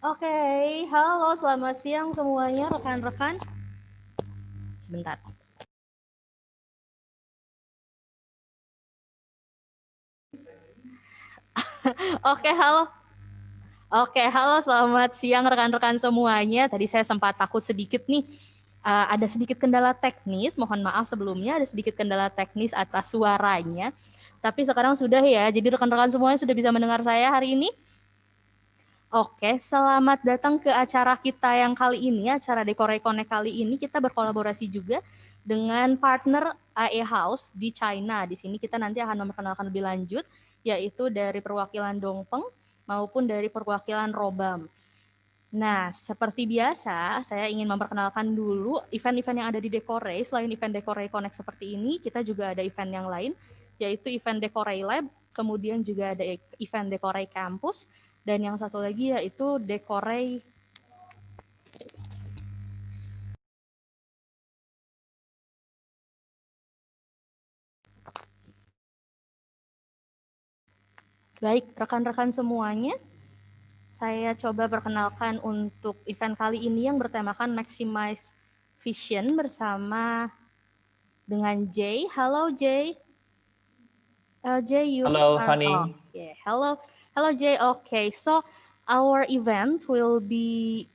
Oke, halo selamat siang semuanya rekan-rekan. Sebentar. Oke, halo. Oke, halo selamat siang rekan-rekan semuanya. Tadi saya sempat takut sedikit nih. Ada sedikit kendala teknis, mohon maaf sebelumnya ada sedikit kendala teknis atas suaranya. Tapi sekarang sudah ya, jadi rekan-rekan semuanya sudah bisa mendengar saya hari ini. Oke, selamat datang ke acara kita yang kali ini, acara Decore Connect kali ini kita berkolaborasi juga dengan partner AE House di China. Di sini kita nanti akan memperkenalkan lebih lanjut, yaitu dari perwakilan Dongpeng maupun dari perwakilan Robam. Nah, seperti biasa, saya ingin memperkenalkan dulu event-event yang ada di Decore. Selain event Decore Connect seperti ini, kita juga ada event yang lain, yaitu event Decore Lab, kemudian juga ada event Decore Campus, dan yang satu lagi yaitu Decore Baik, rekan-rekan semuanya, saya coba perkenalkan untuk event kali ini yang bertemakan Maximize Vision bersama dengan Jay. Halo Jay. Jay, you Hello, are honey. okay. Hello, Jay. Okay, so our event will be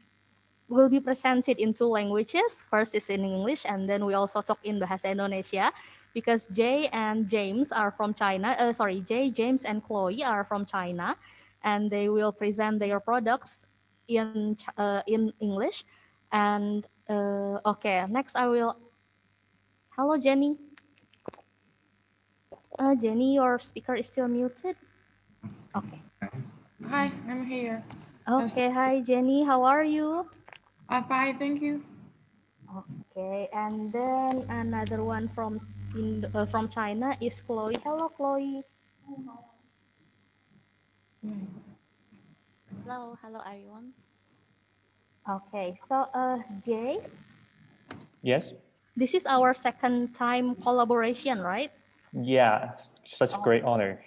presented in two languages. First is in English, and then we also talk in Bahasa Indonesia, because Jay and James are from China. Jay, James, and Chloe are from China, and they will present their products in English. And okay, next I will. Hello, Jenny. Jenny, your speaker is still muted. Okay. Hi, I'm here. Okay, hi Jenny, how are you? I'm fine, thank you. Okay, and then another one from China is Chloe. Hello, Chloe. Hello everyone. Okay, so Jay, Yes? this is our second time collaboration, right? Yeah, such a great honor.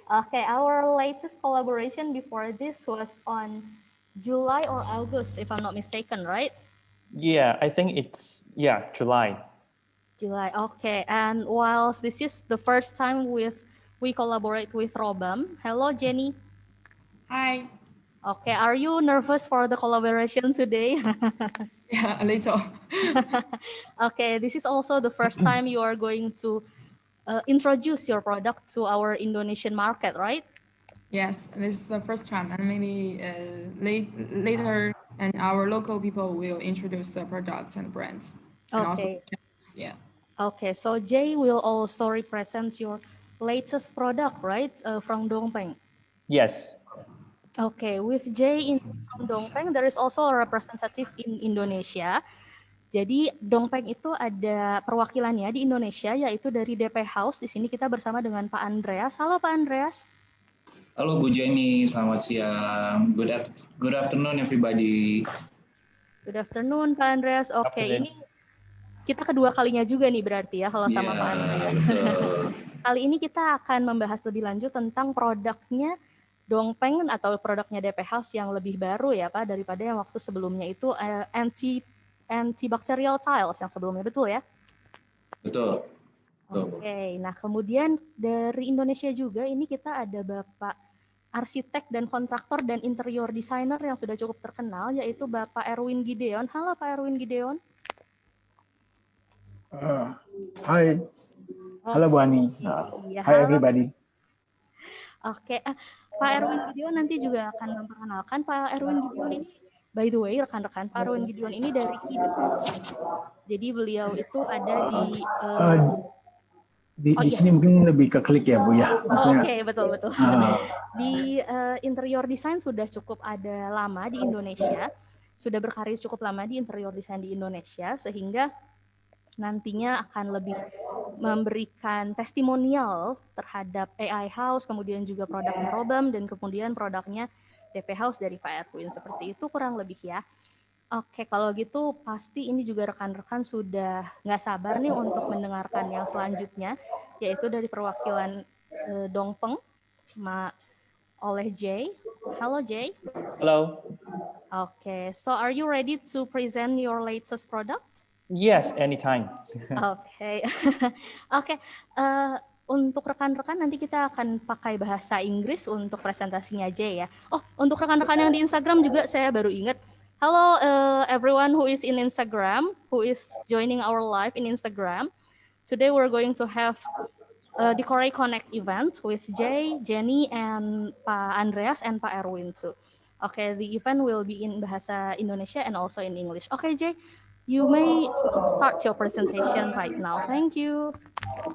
Okay, our latest collaboration before this was on July or August, if I'm not mistaken, right? Yeah, I think it's, July. July, okay. And whilst this is the first time we collaborate with Robam. Hello, Jenny. Hi. Okay, are you nervous for the collaboration today? Yeah, a little. Okay, this is also the first time you are going to introduce your product to our Indonesian market, right? Yes, this is the first time, and maybe later, and our local people will introduce the products and brands, and also Okay. channels, yeah. Okay, so Jay will also represent your latest product, right, from Dongpeng? Yes. Okay, with Jay from Dongpeng, there is also a representative in Indonesia. Jadi Dongpeng itu ada perwakilannya di Indonesia, yaitu dari DP House. Di sini kita bersama dengan Pak Andreas. Halo Pak Andreas. Halo Bu Jenny, selamat siang. Good afternoon everybody. Good afternoon Pak Andreas. Oke, Afternoon. ini kita kedua kalinya juga nih berarti ya kalau sama Pak Andreas. Betul. Kali ini kita akan membahas lebih lanjut tentang produknya Dongpeng atau produknya DP House yang lebih baru ya Pak daripada yang waktu sebelumnya itu antibacterial tiles yang sebelumnya, betul ya? Betul. Oke, nah kemudian dari Indonesia juga ini kita ada Bapak arsitek dan kontraktor dan interior designer yang sudah cukup terkenal yaitu Bapak Erwin Gideon. Halo Pak Erwin Gideon. Hai, halo Bu Ani. Iya, Hi halo. everybody. Oke, Pak Erwin Gideon nanti juga akan memperkenalkan. Pak Erwin Gideon ini, by the way, rekan-rekan, Pak Erwin Gideon ini dari IDE. Jadi beliau itu ada Di sini mungkin lebih ke klik ya Bu ya. Oke, betul. Di interior design sudah cukup ada lama di Indonesia, sudah berkarir cukup lama di interior design di Indonesia, sehingga nantinya akan lebih memberikan testimonial terhadap AI House, kemudian juga produknya Robam, dan kemudian produknya DP House dari Pak Erwin. Seperti itu kurang lebih ya. Oke, kalau gitu pasti ini juga rekan-rekan sudah nggak sabar nih untuk mendengarkan yang selanjutnya, yaitu dari perwakilan Dongpeng oleh Jay. Halo Jay. Hello. Okay, so are you ready to present your latest product? Yes, anytime. Oke. Untuk rekan-rekan nanti kita akan pakai bahasa Inggris untuk presentasinya Jay ya. Oh, untuk rekan-rekan yang di Instagram juga saya baru ingat. Hello everyone who is in Instagram, who is joining our live in Instagram. Today we're going to have the Korea Connect event with Jay, Jenny, and Pak Andreas and Pak Erwin too. Okay, the event will be in bahasa Indonesia and also in English. Okay, Jay, you may start your presentation right now. Thank you.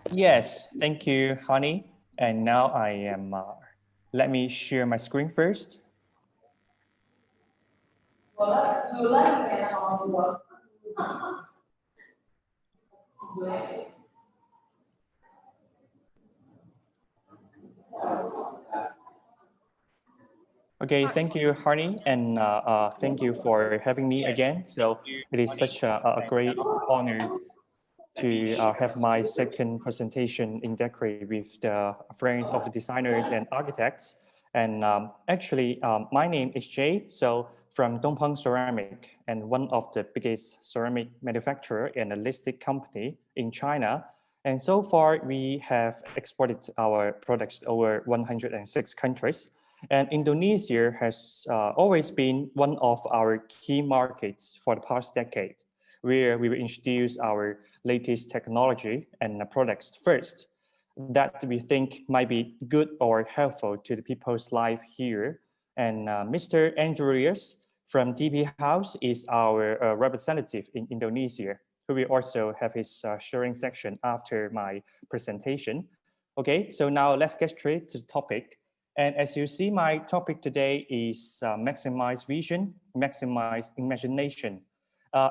Yes, thank you, honey. And now I am, let me share my screen first. Okay, thank you, Harney, and thank you for having me again. So it is such a great honor to have my second presentation in Decree with the friends of the designers and architects. And actually, my name is Jay, so from Dongpeng Ceramic, and one of the biggest ceramic manufacturer and a listed company in China. And so far, we have exported our products to over 106 countries. And Indonesia has always been one of our key markets for the past decade, where we will introduce our latest technology and products first that we think might be good or helpful to the people's life here. And Mr. Andreas from DP House is our representative in Indonesia, who will also have his sharing section after my presentation. Okay, so now let's get straight to the topic. And as you see, my topic today is maximize vision, maximize imagination.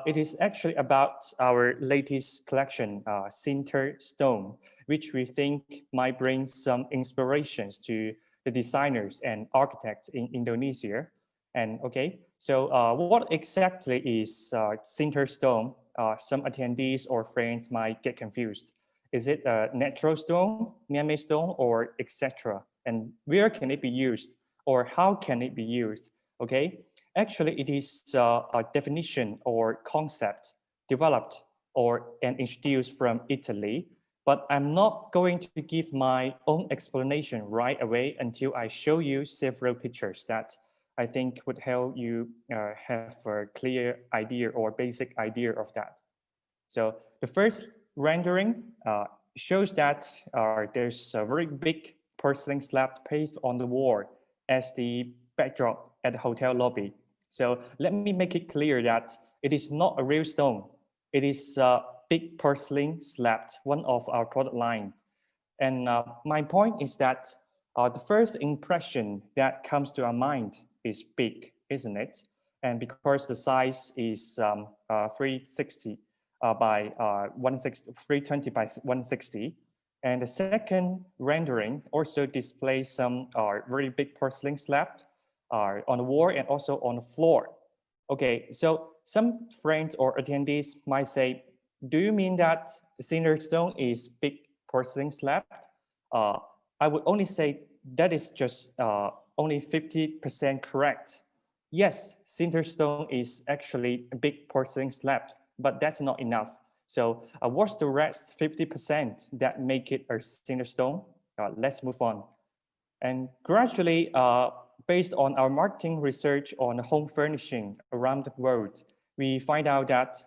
It is actually about our latest collection, Sinter Stone, which we think might bring some inspirations to the designers and architects in Indonesia. And okay, so what exactly is Sinter Stone? Some attendees or friends might get confused. Is it a natural stone, man-made stone, or etc.? And where can it be used, or how can it be used? Okay, actually, it is a definition or concept developed and introduced from Italy. But I'm not going to give my own explanation right away until I show you several pictures that I think would help you have a clear idea or basic idea of that. So the first rendering shows that there's a very big porcelain slab paved on the wall as the backdrop at the hotel lobby. So let me make it clear that it is not a real stone. It is a big porcelain slab, one of our product line. And my point is that The first impression that comes to our mind is big, isn't it? And because the size is 360 by 160, 320 by 160. And the second rendering also displays some very big porcelain slab on the wall and also on the floor. Okay, so some friends or attendees might say, do you mean that Cinderstone is big porcelain slab? I would only say that is just only 50% correct. Yes, Cinderstone is actually a big porcelain slab, but that's not enough. So what's the rest 50% that make it a Cinderstone? Let's move on. And gradually, based on our marketing research on home furnishing around the world, we find out that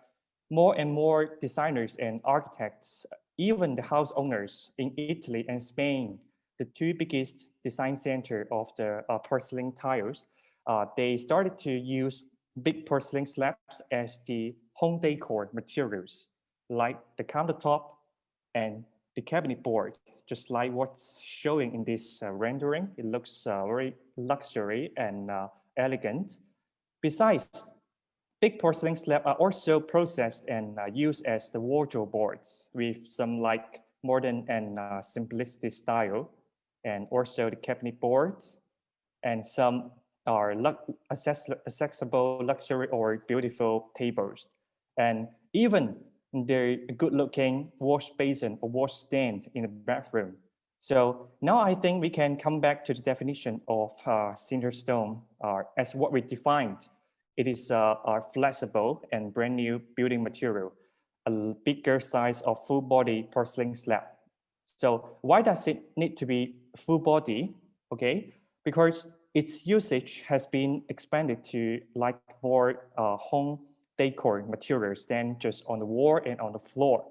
more and more designers and architects, even the house owners in Italy and Spain, the two biggest design center of the porcelain tiles, they started to use big porcelain slabs as the home decor materials, like the countertop and the cabinet board, just like what's showing in this rendering. It looks very luxury and elegant. Besides, big porcelain slabs are also processed and used as the wardrobe boards with some like modern and simplicity style, and also the cabinet board, and some are accessible luxury or beautiful tables, and even the good-looking wash basin or wash stand in the bathroom. So now I think we can come back to the definition of Cinderstone as what we defined. It is a flexible and brand new building material, a bigger size of full body porcelain slab. So why does it need to be full body? Okay, because its usage has been expanded to like more home decor materials than just on the wall and on the floor.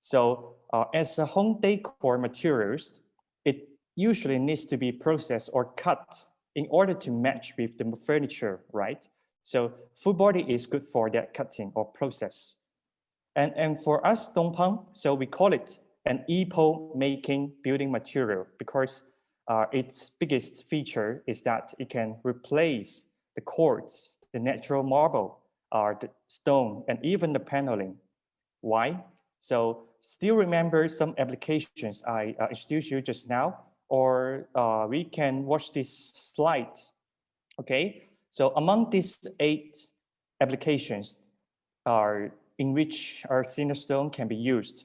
So as a home decor materials, it usually needs to be processed or cut in order to match with the furniture, right? So full body is good for that cutting or process. And for us, Dongpeng, so we call it an epoch making building material because its biggest feature is that it can replace the quartz, the natural marble, the stone, and even the paneling. Why? So still remember some applications I introduced you just now, or we can watch this slide. Okay, so among these 8 applications in which our Cinderstone can be used,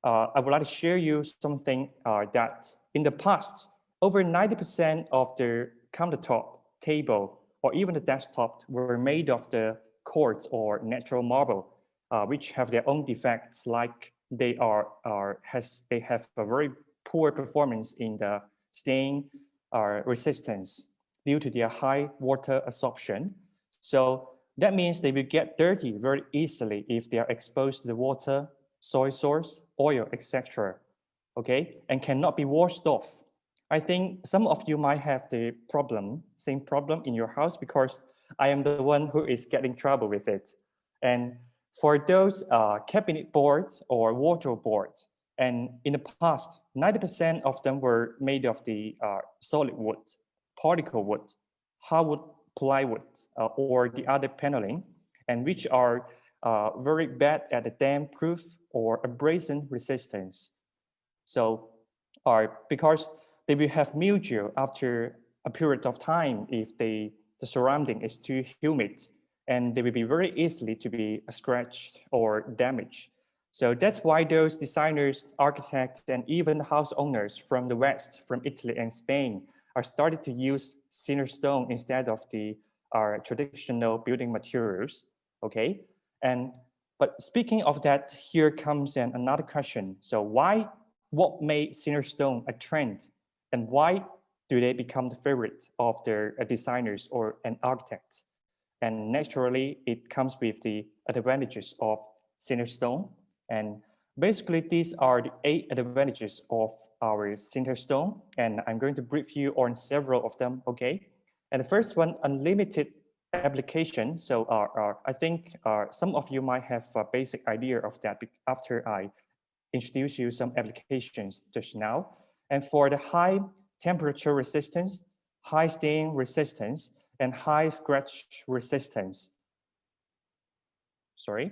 I would like to share you something that in the past, over 90% of the countertop, table, or even the desktop were made of the quartz or natural marble, which have their own defects, like they have a very poor performance in the stain resistance due to their high water absorption. So that means they will get dirty very easily if they are exposed to the water, soy source, oil, etc. Okay, and cannot be washed off. I think some of you might have the same problem in your house because I am the one who is getting trouble with it. And for those cabinet boards or wardrobe boards, and in the past, 90% of them were made of the solid wood, particle wood, hardwood, plywood, or the other paneling, and which are very bad at the damp-proof or abrasion resistance. So, because they will have mildew after a period of time if the surrounding is too humid, and they will be very easily to be scratched or damaged. So that's why those designers, architects, and even house owners from the West, from Italy and Spain, are starting to use Cinderstone instead of the traditional building materials. Okay, but speaking of that, here comes another question. So what made Cinderstone a trend, and why do they become the favorite of their designers or an architect? And naturally, it comes with the advantages of Cinderstone. And basically, these are the 8 advantages of our Cinderstone. And I'm going to brief you on several of them, okay? And the first one, unlimited application. So I think some of you might have a basic idea of that after I introduce you some applications just now. And for the high temperature resistance, high stain resistance, and high scratch resistance. Sorry.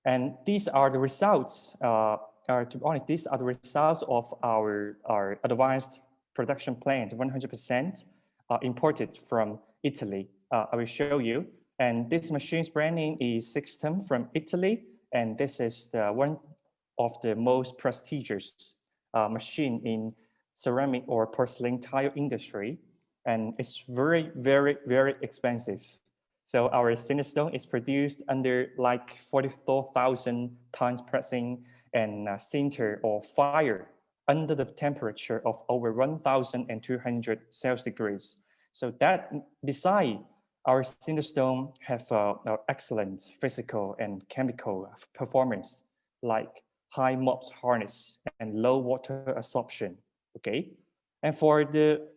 And these are the results, to be honest, these are the results of our advanced production plant, 100% imported from Italy. I will show you. And this machine's brand name is Sixtum from Italy. And this is one of the most prestigious machine in ceramic or porcelain tile industry. And it's very, very, very expensive. So our Cinestone is produced under like 44,000 tons pressing and sinter or fire under the temperature of over 1,200 Celsius degrees. So that design, our Cinestone have excellent physical and chemical performance, like high MOPS hardness and low water absorption. Okay, and for the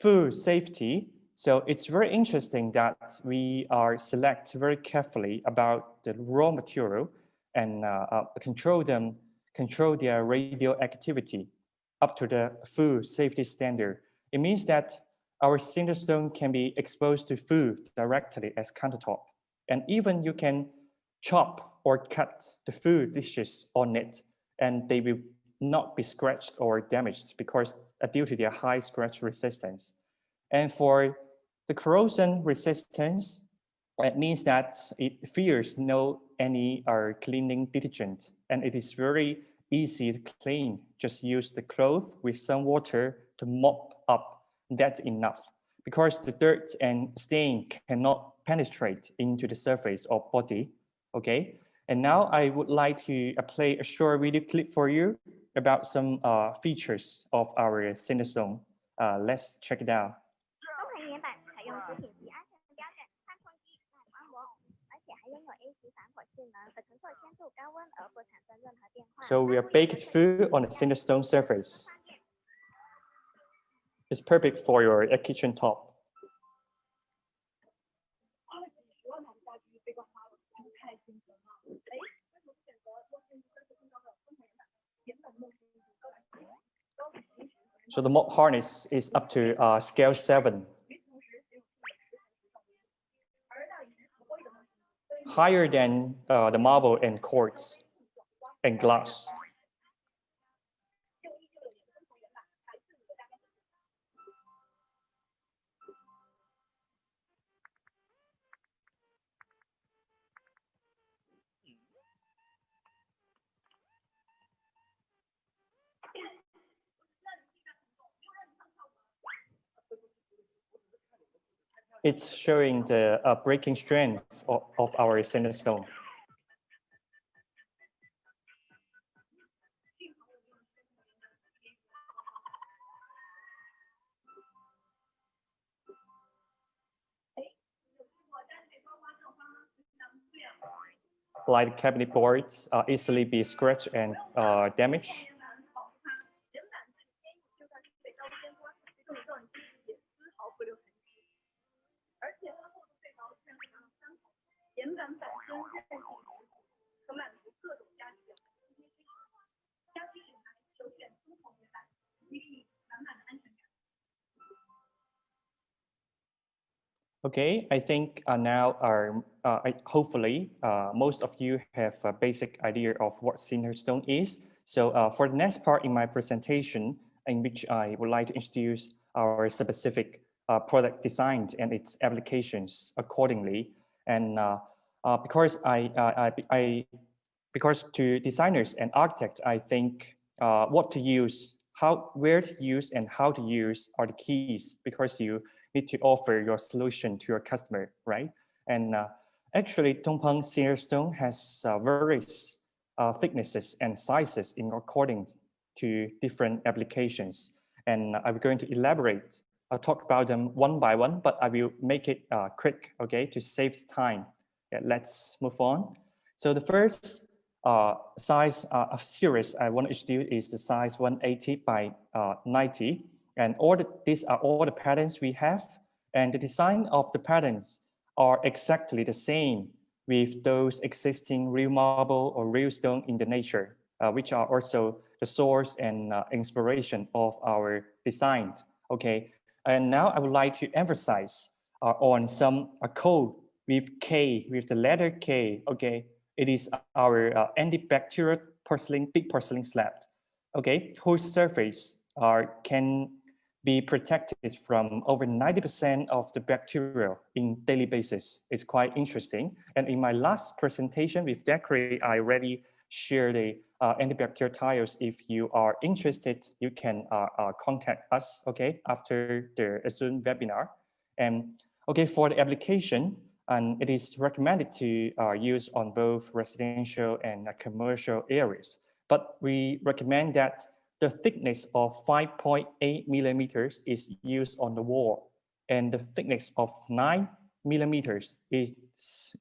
food safety, so it's very interesting that we are select very carefully about the raw material and control their radioactivity up to the food safety standard. It means that our Cinestone can be exposed to food directly as countertop. And even you can chop or cut the food dishes on it, and they will not be scratched or damaged because due to their high scratch resistance. And for the corrosion resistance, it means that it fears no any cleaning detergent, and it is very easy to clean. Just use the cloth with some water to mop up. That's enough, because the dirt and stain cannot penetrate into the surface of body. Okay, and now I would like to play a short video clip for you about some features of our Cinestone. Let's check it out. So we are baked food on a Cinestone surface. It's perfect for your kitchen top. So the MOP harness is up to scale 7. Higher than the marble and quartz and glass. It's showing the breaking strength of our Cinestone. Like cabinet boards easily be scratched and damaged. Okay, I think now hopefully most of you have a basic idea of what Cinestone is. So for the next part in my presentation, in which I would like to introduce our specific product design and its applications accordingly. And because because to designers and architects, I think what to use, where to use, and how to use are the keys, because you need to offer your solution to your customer, right? And actually, Tongpeng Cinestone has various thicknesses and sizes in according to different applications. And I'm going to elaborate. I'll talk about them one by one, but I will make it quick, okay, to save time. Yeah, let's move on. So the first size of series I want to introduce is the size 180 by 90. And these are all the patterns we have. And the design of the patterns are exactly the same with those existing real marble or real stone in the nature, which are also the source and inspiration of our design Okay, and now I would like to emphasize on some code with K, with the letter K. Okay, it is our antibacterial big porcelain slab. Okay, whose surface can be protected from over 90% of the bacteria in daily basis. It's quite interesting. And in my last presentation with Decree, I already shared the antibacterial tiles. If you are interested, you can contact us, okay, after the Zoom webinar. And okay, for the application, and it is recommended to use on both residential and commercial areas. But we recommend that the thickness of 5.8 millimeters is used on the wall, and the thickness of 9 millimeters is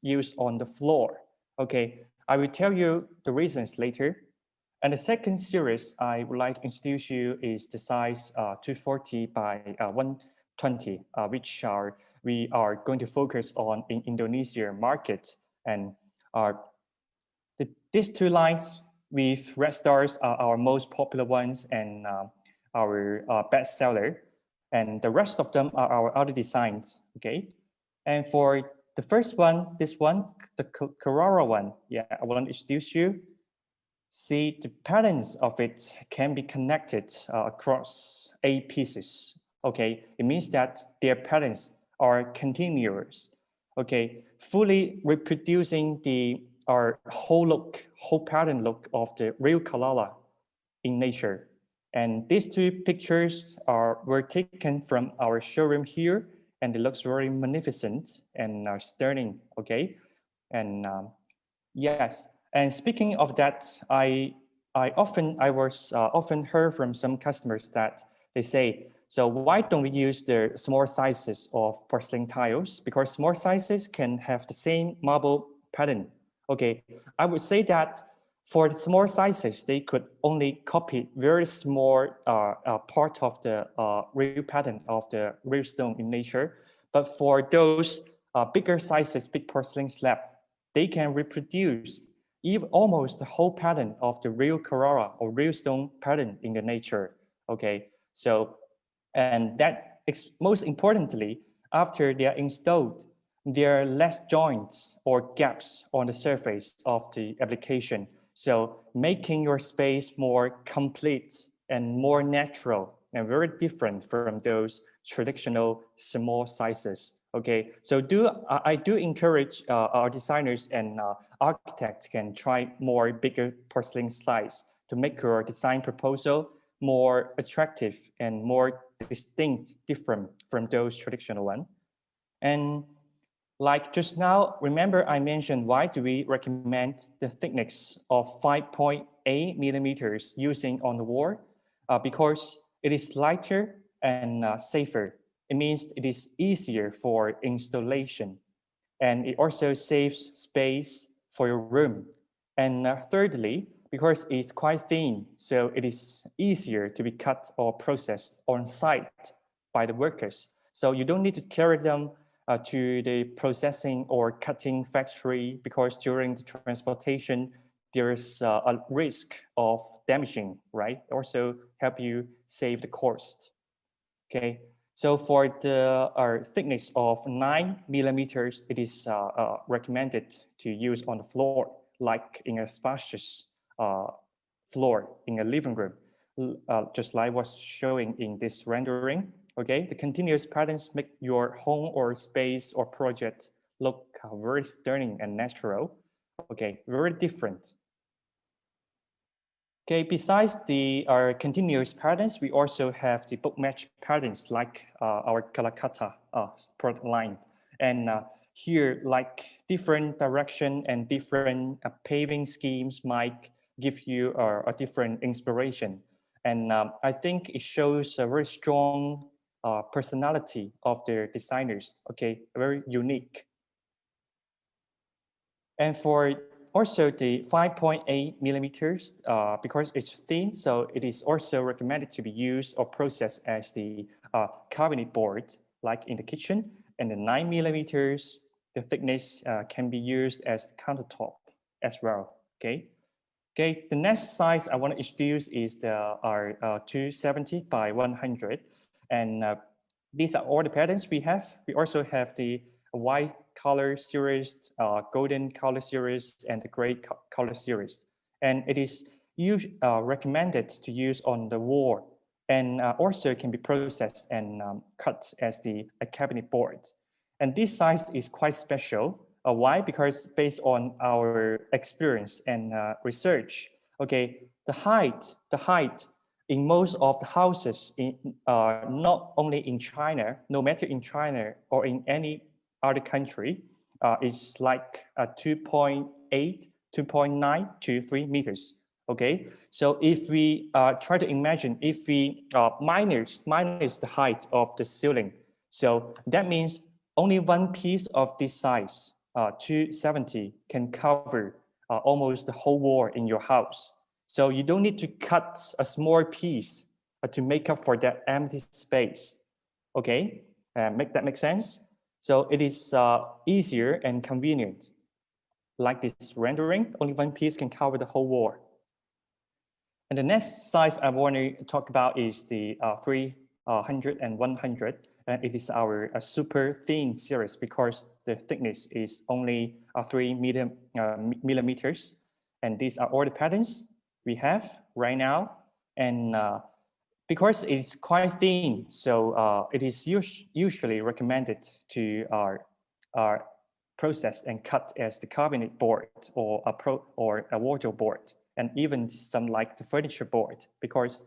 used on the floor. Okay, I will tell you the reasons later. And the second series I would like to introduce you is the size 240 by 120, which we are going to focus on in Indonesia market. And these two lines with red stars are our most popular ones and our best seller. And the rest of them are our other designs, okay? And for the first one, this one, the Carrara one, yeah, I want to introduce you. See, the patterns of it can be connected across 8 pieces, okay? It means that their patterns are continuous, okay? Fully reproducing our whole pattern look of the real Kalala in nature. And these two pictures were taken from our showroom here, and it looks very magnificent and stunning, okay? And yes, and speaking of that, I was often heard from some customers that they say, so why don't we use the small sizes of porcelain tiles? Because small sizes can have the same marble pattern. Okay, I would say that for the small sizes, they could only copy very small part of the real pattern of the real stone in nature. But for those bigger sizes, big porcelain slab, they can reproduce even almost the whole pattern of the real Carrara or real stone pattern in the nature. Okay, so, and that most importantly, after they are installed, there are less joints or gaps on the surface of the application. So making your space more complete and more natural and very different from those traditional small sizes. Okay, so I do encourage our designers and architects can try more bigger porcelain size to make your design proposal more attractive and more distinct, different from those traditional one. And like just now, remember I mentioned why do we recommend the thickness of 5.8 millimeters using on the wall? Because it is lighter and safer. It means it is easier for installation. And it also saves space for your room. And thirdly, because it's quite thin, so it is easier to be cut or processed on site by the workers. So you don't need to carry them to the processing or cutting factory because during the transportation, there is a risk of damaging, right? Also help you save the cost, okay? So for the thickness of 9 millimeters, it is recommended to use on the floor, like in a spacious floor in a living room, just like was showing in this rendering. Okay, the continuous patterns make your home or space or project look very stunning and natural. Okay, very different. Okay, besides the continuous patterns, we also have the book match patterns like our Kalakata product line. And here, like different direction and different paving schemes might give you a different inspiration. And I think it shows a very strong personality of their designers, okay, very unique. And for also the 5.8 millimeters, because it's thin, so it is also recommended to be used or processed as the cabinet board, like in the kitchen. And the 9 millimeters, the thickness can be used as the countertop as well, okay? Okay, the next size I want to introduce is the 270 by 100. And these are all the patterns we have. We also have the white color series, golden color series, and the gray color series. And it is recommended to use on the wall, and also can be processed and cut as a cabinet board. And this size is quite special. Why? Because based on our experience and research, okay, the height in most of the houses, not only in China, no matter in China or in any other country, is like 2.8, 2.9 to 3 meters. Okay, so if we try to imagine, if we minus the height of the ceiling, so that means only one piece of this size, 270, can cover almost the whole wall in your house. So you don't need to cut a small piece to make up for that empty space. Okay, make sense? So it is easier and convenient. Like this rendering, only one piece can cover the whole wall. And the next size I want to talk about is the 300 and 100. And it is our super thin series because the thickness is only 3 millimeters. And these are all the patterns we have right now. And because it's quite thin, so it is usually recommended to process and cut as the cabinet board or a wardrobe board, and even some like the furniture board, because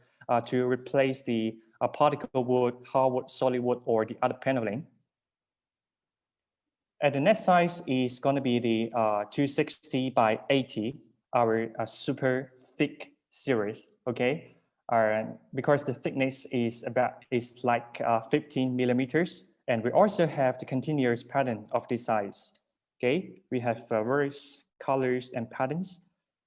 to replace the particle wood, hardwood, solid wood, or the other paneling. And the next size is going to be the 260 by 80, our super thick series. Okay, because the thickness is like 15 millimeters, and we also have the continuous pattern of this size. Okay, we have various colors and patterns.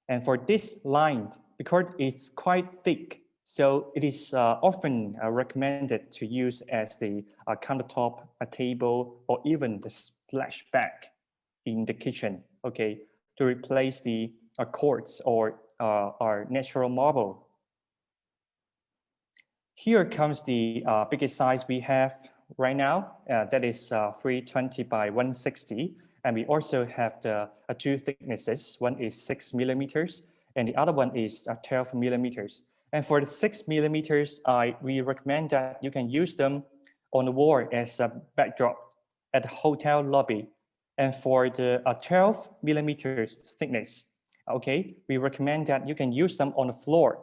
And for this line, because it's quite thick, so it is often recommended to use as the countertop, a table, or even the splash bag in the kitchen, okay, to replace the quartz or our natural marble. Here comes the biggest size we have right now, that is 320 by 160. And we also have the two thicknesses. One is 6 millimeters, and the other one is 12 millimeters. And for the 6 millimeters, we recommend that you can use them on the wall as a backdrop at the hotel lobby. And for the 12 millimeters thickness, okay, we recommend that you can use them on the floor,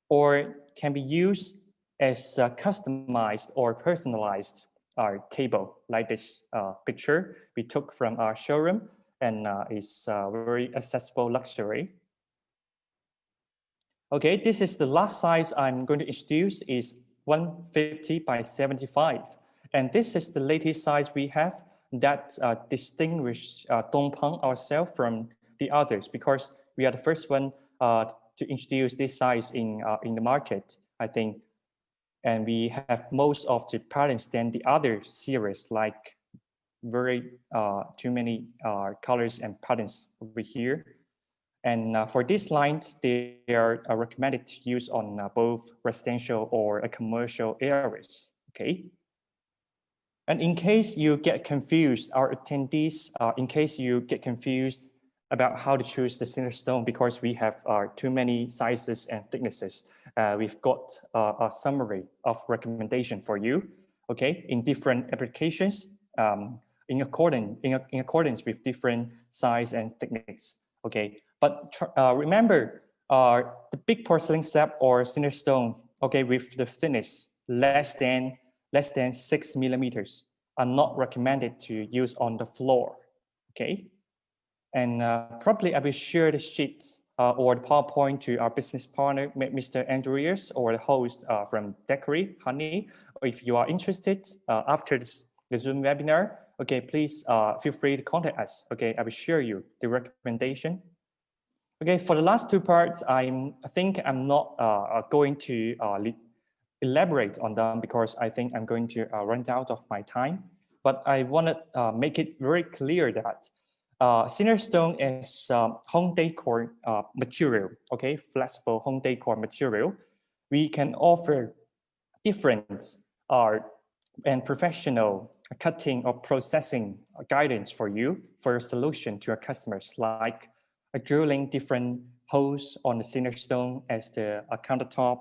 or can be used as customized or personalized our table, like this picture we took from our showroom, and is very accessible luxury. Okay, this is the last size I'm going to introduce, is 150 by 75. And this is the latest size we have that distinguish Dongpeng ourselves from the others, because we are the first one to introduce this size in the market, I think. And we have most of the patterns than the other series, like very too many colors and patterns over here. And for this line, they are recommended to use on both residential or commercial areas, okay? And in case you get confused, our attendees, in case you get confused about how to choose the Cinderstone, because we have too many sizes and thicknesses, we've got a summary of recommendation for you, okay, in different applications, in accordance with different size and thickness, okay. But remember, the big porcelain slab or Cinderstone, okay, with the thickness less than 6 millimeters are not recommended to use on the floor, okay. And probably I will share the sheet or the PowerPoint to our business partner, Mr. Andreas, or the host from Decory, Honey. If you are interested after the Zoom webinar, okay, please feel free to contact us. Okay, I will share you the recommendation. Okay, for the last two parts, I think I'm not going to elaborate on them, because I think I'm going to run out of my time. But I want to make it very clear that Cinderstone is home decor material, okay, flexible home decor material. We can offer different and professional cutting or processing guidance for you for your solution to your customers, like drilling different holes on the Cinderstone as the countertop,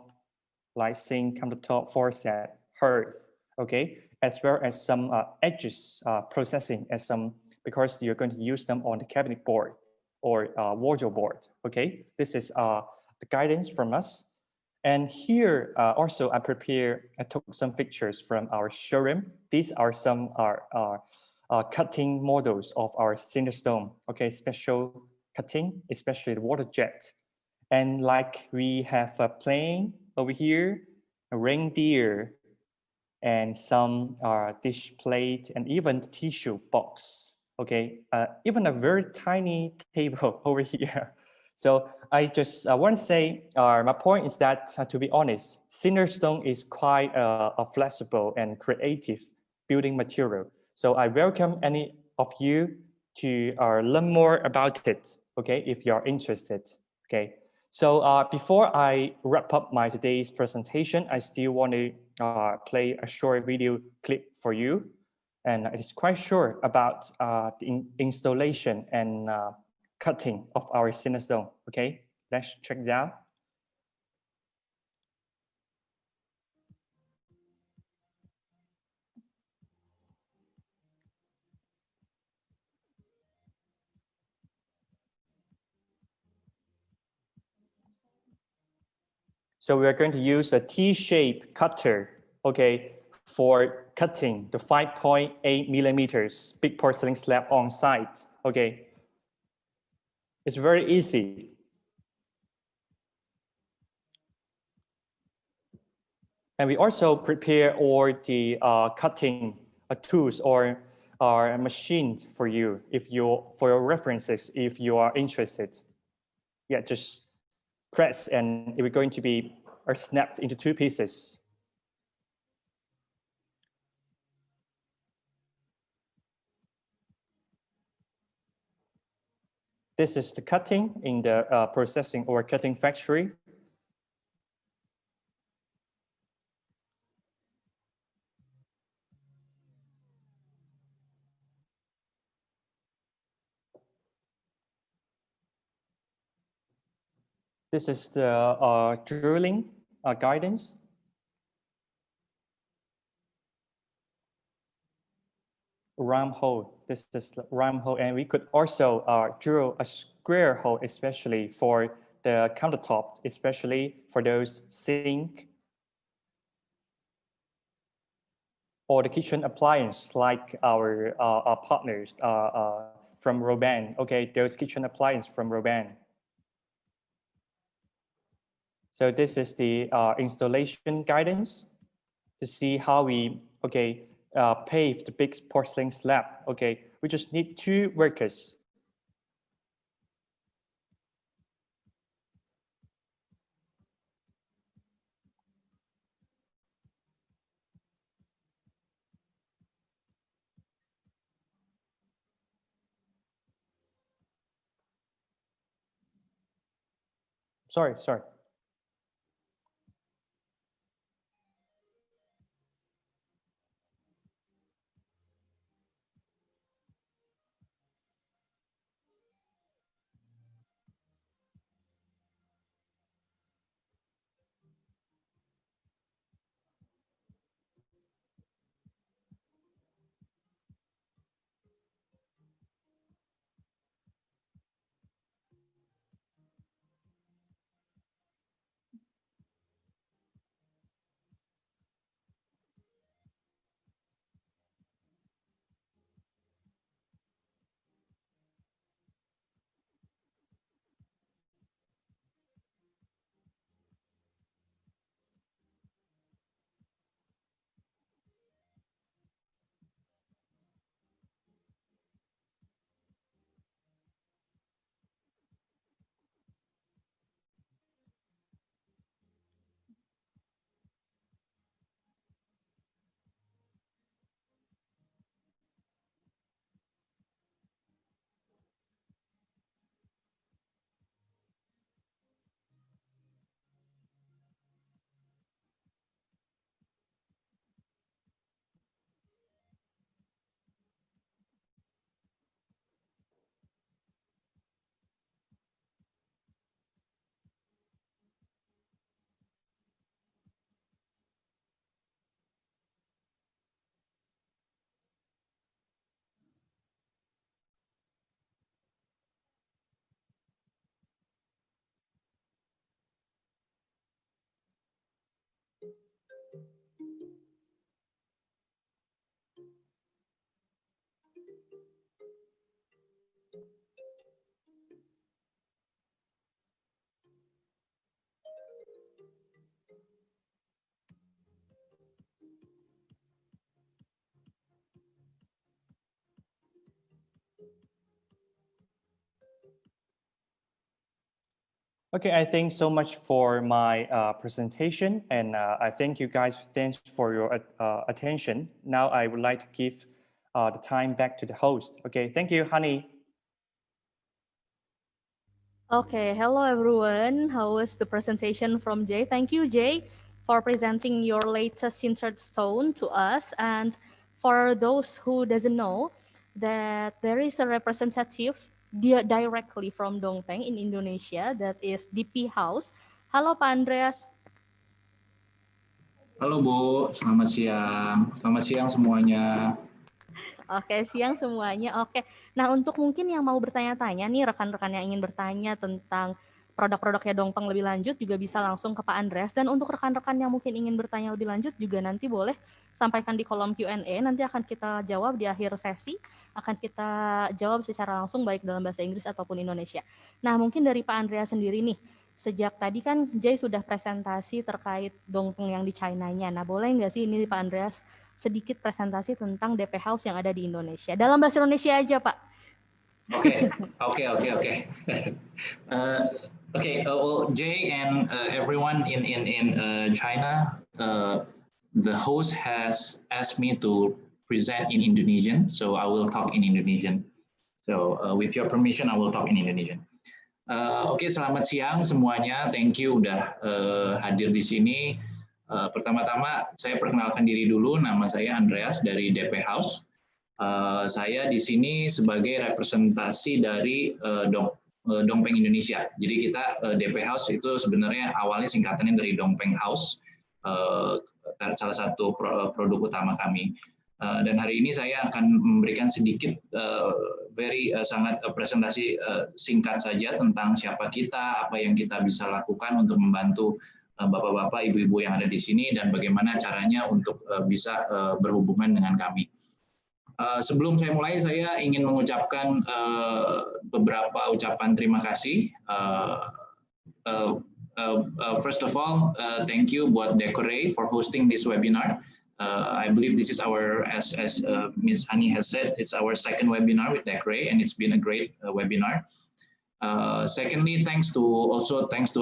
like sink, countertop, faucet, hearth, okay, as well as some edges processing as some, because you're going to use them on the cabinet board or wardrobe board, okay. This is the guidance from us. And here also I took some pictures from our showroom. These are some cutting models of our Cinderstone, okay, special cutting, especially the water jet. And like we have a plane over here, a reindeer, and some dish plate, and even tissue box, okay, even a very tiny table over here. So I just want to say, my point is that, to be honest, Cinderstone is quite a flexible and creative building material. So I welcome any of you to learn more about it, okay, if you're interested, okay. So before I wrap up my today's presentation, I still want to play a short video clip for you. And it is quite short about the installation and cutting of our Cinderstone. Okay, let's check it out. So we are going to use a T-shaped cutter, okay, for cutting the 5.8 millimeters big porcelain slab on site, okay. It's very easy. And we also prepare all the cutting tools or machines for you, for your references, if you are interested. Yeah, just press and it will going to be snapped into 2 pieces. This is the cutting in the processing or cutting factory. This is the drilling guidance. Ram hole. This is the ram hole, and we could also drill a square hole, especially for the countertop, especially for those sink or the kitchen appliance, like our partners from Roban. Okay, those kitchen appliance from Roban. So this is the installation guidance to see how we pave the big porcelain slab. Okay, we just need 2 workers. Sorry. Okay, I thank so much for my presentation, and I thank you guys. Thanks for your attention. Now I would like to give the time back to the host. Okay, thank you, Honey. Okay, hello everyone. How was the presentation from Jay? Thank you, Jay, for presenting your latest sintered stone to us. And for those who doesn't know, that there is a representative directly from Dongpeng in Indonesia, that is DP House. Halo Pak Andreas. Halo Bu, selamat siang. Selamat siang semuanya. Oke, siang semuanya. Oke, nah untuk mungkin yang mau bertanya-tanya nih, rekan-rekan yang ingin bertanya tentang produk-produknya Dongpeng lebih lanjut juga bisa langsung ke Pak Andreas. Dan untuk rekan-rekan yang mungkin ingin bertanya lebih lanjut juga nanti boleh sampaikan di kolom Q&A. Nanti akan kita jawab di akhir sesi, akan kita jawab secara langsung baik dalam bahasa Inggris ataupun Indonesia. Nah mungkin dari Pak Andreas sendiri nih, sejak tadi kan Jay sudah presentasi terkait Dongpeng yang di China-nya. Nah boleh nggak sih ini Pak Andreas sedikit presentasi tentang DP House yang ada di Indonesia. Dalam bahasa Indonesia aja, Pak. Oke. Well, Jay and everyone in China, the host has asked me to present in Indonesian, so I will talk in Indonesian. So with your permission, I will talk in Indonesian. Oke, selamat siang semuanya. Thank you udah hadir di sini. Pertama-tama saya perkenalkan diri dulu. Nama saya Andreas dari DP House. Saya di sini sebagai representasi dari Dongpeng Indonesia. Jadi kita DP House itu sebenarnya awalnya singkatannya dari Dongpeng House, salah satu produk utama kami. Dan hari ini saya akan memberikan sedikit sangat presentasi singkat saja tentang siapa kita, apa yang kita bisa lakukan untuk membantu bapak-bapak, ibu-ibu yang ada di sini, dan bagaimana caranya untuk bisa berhubungan dengan kami. Sebelum saya mulai, saya ingin mengucapkan beberapa ucapan terima kasih. First of all, thank you buat Decore for hosting this webinar. I believe this is our, as Ms. Hani has said, it's our second webinar with Decore, and it's been a great webinar. Secondly, thanks to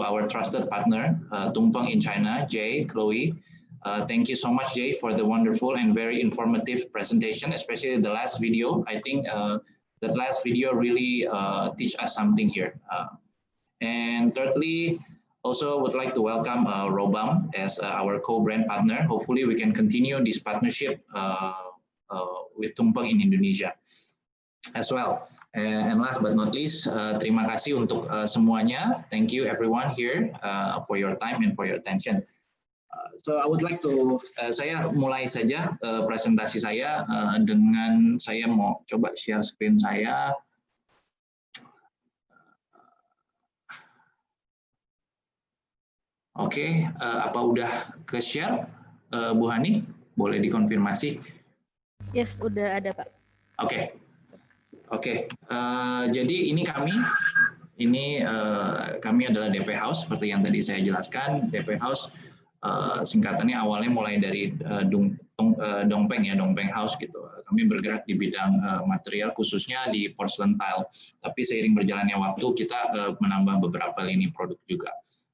our trusted partner, Dongpeng in China, Jay, Chloe. Thank you so much, Jay, for the wonderful and very informative presentation, especially the last video. I think that last video really teach us something here. And thirdly, also would like to welcome Robam as our co-brand partner. Hopefully we can continue this partnership with Dongpeng in Indonesia as well. And last but not least, terima kasih untuk semuanya. Thank you everyone here for your time and for your attention. So I would like to, saya mulai saja presentasi saya dengan saya mau coba share screen saya. Oke, apa udah ke share, Bu Hani? Boleh dikonfirmasi? Yes, udah ada Pak. Oke. Jadi ini kami adalah DP House seperti yang tadi saya jelaskan. DP House singkatannya awalnya mulai dari Dongpeng ya, Dongpeng House gitu. Kami bergerak di bidang material khususnya di porcelain tile. Tapi seiring berjalannya waktu kita menambah beberapa lini produk juga.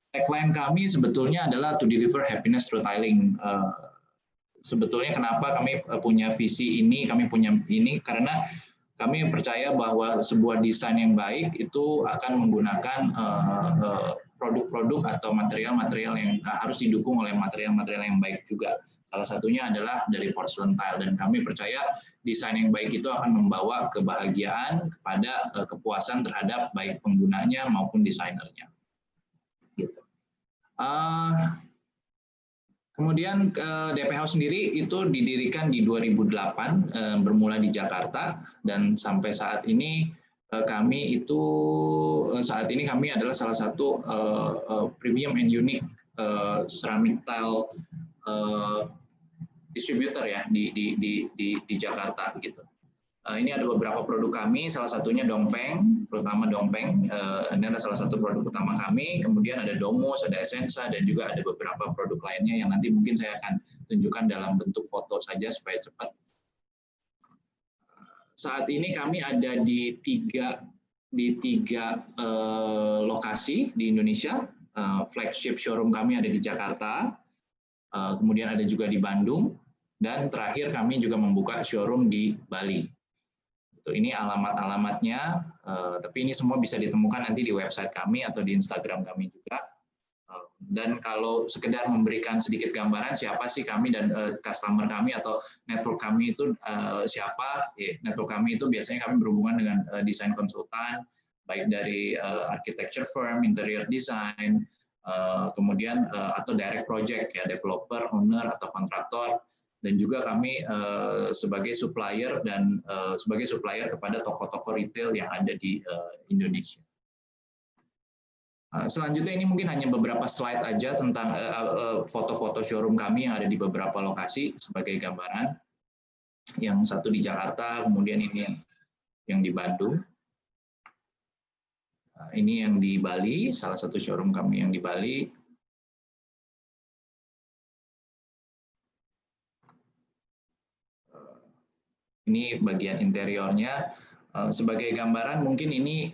Tagline kami sebetulnya adalah to deliver happiness through tiling. Sebetulnya kenapa kami punya visi ini, karena kami percaya bahwa sebuah desain yang baik itu akan menggunakan produk-produk atau material-material yang harus didukung oleh material-material yang baik juga. Salah satunya adalah dari porcelain tile, dan kami percaya desain yang baik itu akan membawa kebahagiaan kepada kepuasan terhadap baik penggunanya maupun desainernya. Gitu. Kemudian DP House sendiri itu didirikan di 2008, bermula di Jakarta, dan sampai saat ini kami adalah salah satu premium and unique ceramic tile distributor ya di Jakarta gitu. Ini ada beberapa produk kami, salah satunya Dongpeng, terutama Dongpeng. Ini adalah salah satu produk utama kami. Kemudian ada Domus, ada Essensa, dan juga ada beberapa produk lainnya yang nanti mungkin saya akan tunjukkan dalam bentuk foto saja supaya cepat. Saat ini kami ada di 3 di 3 lokasi di Indonesia. Flagship showroom kami ada di Jakarta, kemudian ada juga di Bandung, dan terakhir kami juga membuka showroom di Bali. Ini alamat-alamatnya, tapi ini semua bisa ditemukan nanti di website kami atau di Instagram kami juga. Dan kalau sekedar memberikan sedikit gambaran siapa sih kami dan customer kami atau network kami itu siapa, network kami itu biasanya kami berhubungan dengan desain konsultan, baik dari architecture firm, interior design, kemudian atau direct project, ya developer, owner, atau kontraktor, dan juga kami sebagai supplier dan sebagai supplier kepada toko-toko retail yang ada di Indonesia. Selanjutnya ini mungkin hanya beberapa slide aja tentang foto-foto showroom kami yang ada di beberapa lokasi sebagai gambaran. Yang satu di Jakarta, kemudian ini yang di Bandung. Ini yang di Bali, salah satu showroom kami yang di Bali. Ini bagian interiornya. Sebagai gambaran mungkin ini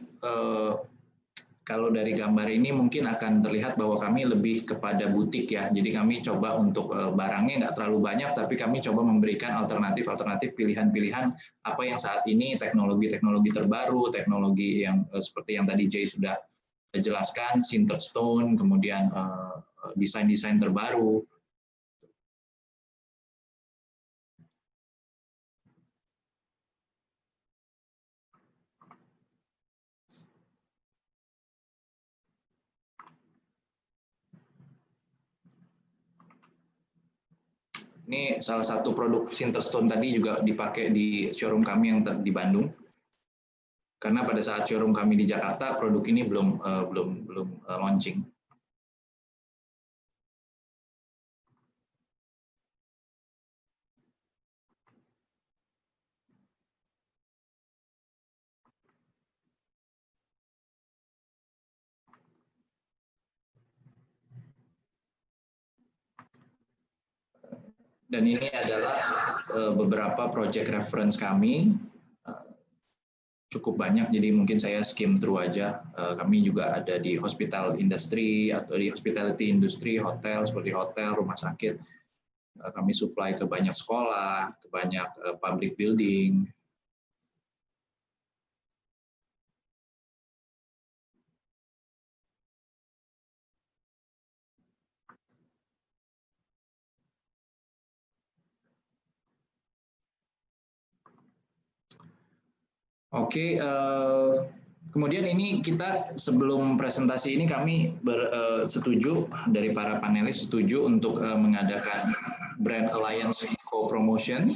kalau dari gambar ini mungkin akan terlihat bahwa kami lebih kepada butik ya. Jadi kami coba untuk barangnya nggak terlalu banyak, tapi kami coba memberikan alternatif-alternatif pilihan-pilihan apa yang saat ini teknologi-teknologi terbaru, teknologi yang seperti yang tadi Jay sudah jelaskan, sintered stone, kemudian desain-desain terbaru. Ini salah satu produk sintered stone tadi juga dipakai di showroom kami yang di Bandung. Karena pada saat showroom kami di Jakarta, produk ini belum launching. Dan ini adalah beberapa project reference kami, cukup banyak, jadi mungkin saya skim through aja. Kami juga ada di hospital industry atau di hospitality industry, hotel seperti hotel, rumah sakit. Kami supply ke banyak sekolah, ke banyak public building. Oke, kemudian ini kita sebelum presentasi ini kami setuju dari para panelis setuju untuk mengadakan brand alliance co-promotion.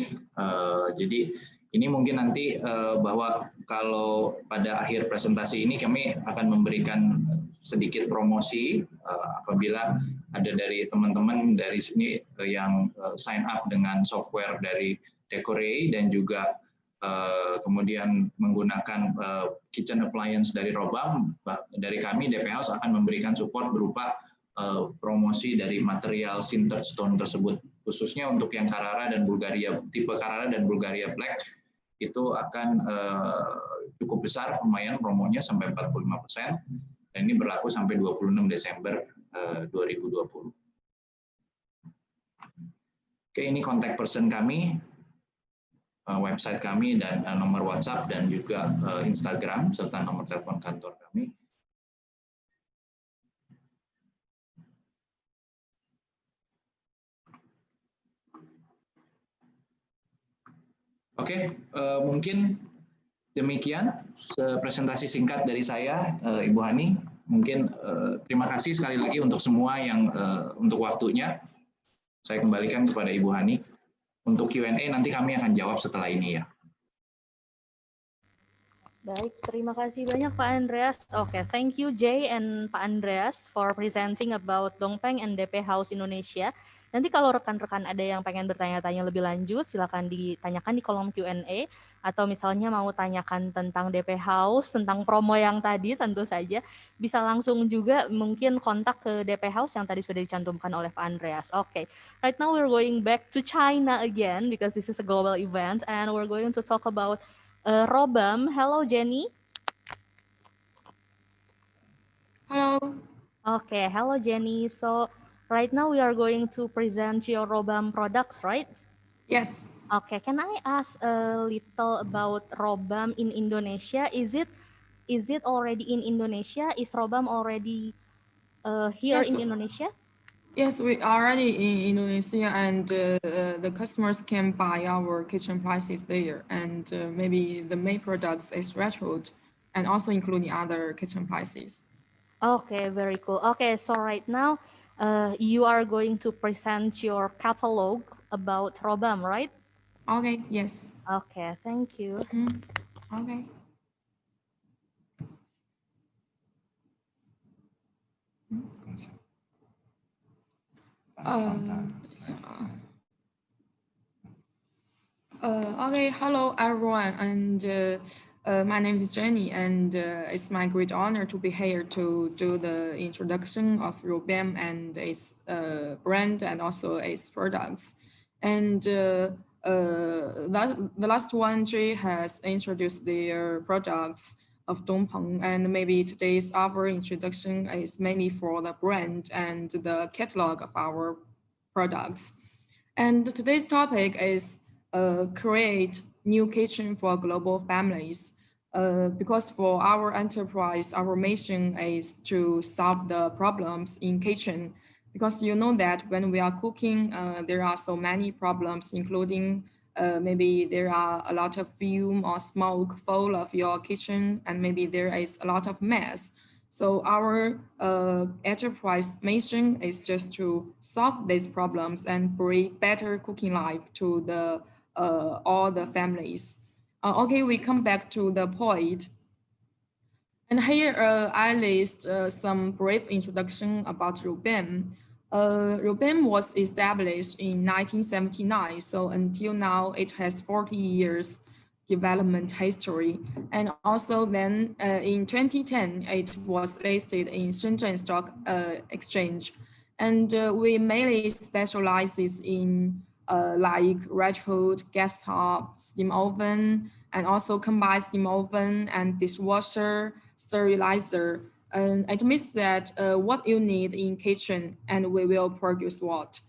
Jadi ini mungkin nanti bahwa kalau pada akhir presentasi ini kami akan memberikan sedikit promosi apabila ada dari teman-teman dari sini yang sign up dengan software dari Decorate dan juga kemudian menggunakan kitchen appliance dari Robam, dari kami DP House akan memberikan support berupa promosi dari material sintered stone tersebut, khususnya untuk yang Carrara dan Bulgaria, tipe Carrara dan Bulgaria Black itu akan cukup besar, lumayan promonya sampai 45%, dan ini berlaku sampai 26 Desember 2020. Oke, ini contact person kami, website kami dan nomor WhatsApp dan juga Instagram serta nomor telepon kantor kami. Oke, mungkin demikian presentasi singkat dari saya, Ibu Hani. Mungkin terima kasih sekali lagi untuk semua yang untuk waktunya. Saya kembalikan kepada Ibu Hani. Untuk Q&A nanti kami akan jawab setelah ini ya. Baik, terima kasih banyak Pak Andreas. Oke, thank you Jay and Pak Andreas for presenting about Dongpeng and DP House Indonesia. Nanti kalau rekan-rekan ada yang pengen bertanya-tanya lebih lanjut, silakan ditanyakan di kolom Q&A, atau misalnya mau tanyakan tentang DP House, tentang promo yang tadi tentu saja, bisa langsung juga mungkin kontak ke DP House yang tadi sudah dicantumkan oleh Pak Andreas. Oke, right now we're going back to China again because this is a global event and we're going to talk about Robam. Hello Jenny. Hello. Okay, hello Jenny. So right now we are going to present your Robam products, right? Yes. Okay, can I ask a little about Robam in Indonesia? Is it already in Indonesia? Is Robam already here Yes. in Indonesia? Yes, we are already in Indonesia, and the customers can buy our kitchen appliances there. And maybe the main products is Retrowood, and also including other kitchen appliances. Okay, very cool. Okay, so right now you are going to present your catalog about Robam, right? Okay. Yes. Okay, thank you. Okay. Okay, hello everyone, and my name is Jenny, and it's my great honor to be here to do the introduction of Robam and its brand and also its products. And the last one, Jay has introduced their products of Dongpeng, and maybe today's our introduction is mainly for the brand and the catalog of our products. And today's topic is create new kitchen for global families. Because for our enterprise, our mission is to solve the problems in kitchen. Because you know that when we are cooking, there are so many problems, including maybe there are a lot of fume or smoke full of your kitchen, and maybe there is a lot of mess. So our enterprise mission is just to solve these problems and bring better cooking life to the all the families. Okay, we come back to the point. And here I list some brief introduction about Robam. Robam was established in 1979, so until now it has 40 years development history. And also then in 2010, it was listed in Shenzhen Stock Exchange. And we mainly specializes in like Retrowood, gas hob, steam oven, and also combined steam oven and dishwasher, sterilizer. And it means that what you need in kitchen, and we will produce what.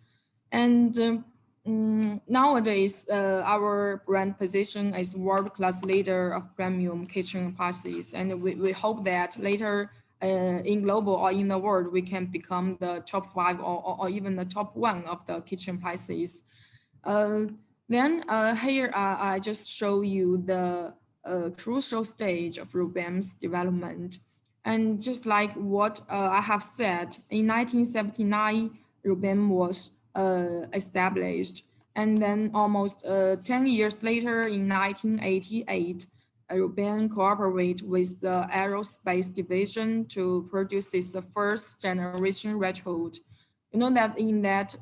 And nowadays, our brand position is world-class leader of premium kitchen appliances, and we hope that later in global or in the world, we can become the top 5 or even the top 1 of the kitchen appliances. Then here I just show you the crucial stage of Robam's development. And just like what I have said, in 1979, Robam was established. And then almost 10 years later, in 1988, Robam cooperated with the aerospace division to produce the first generation Retrowood. You know that in that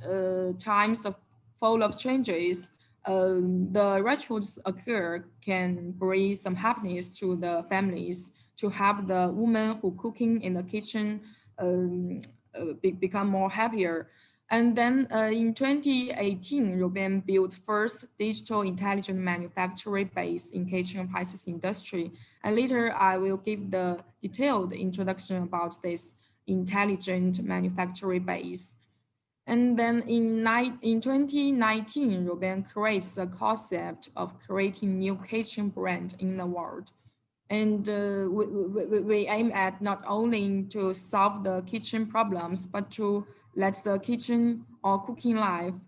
times of full of changes, the rituals occur can bring some happiness to the families, to have the woman who cooking in the kitchen become more happier. And then in 2018, Robam built first digital intelligent manufacturing base in kitchen appliances industry. And later I will give the detailed introduction about this intelligent manufacturing base. And then in 2019, Robam creates the concept of creating new kitchen brand in the world. And we aim at not only to solve the kitchen problems, but to let the kitchen or cooking life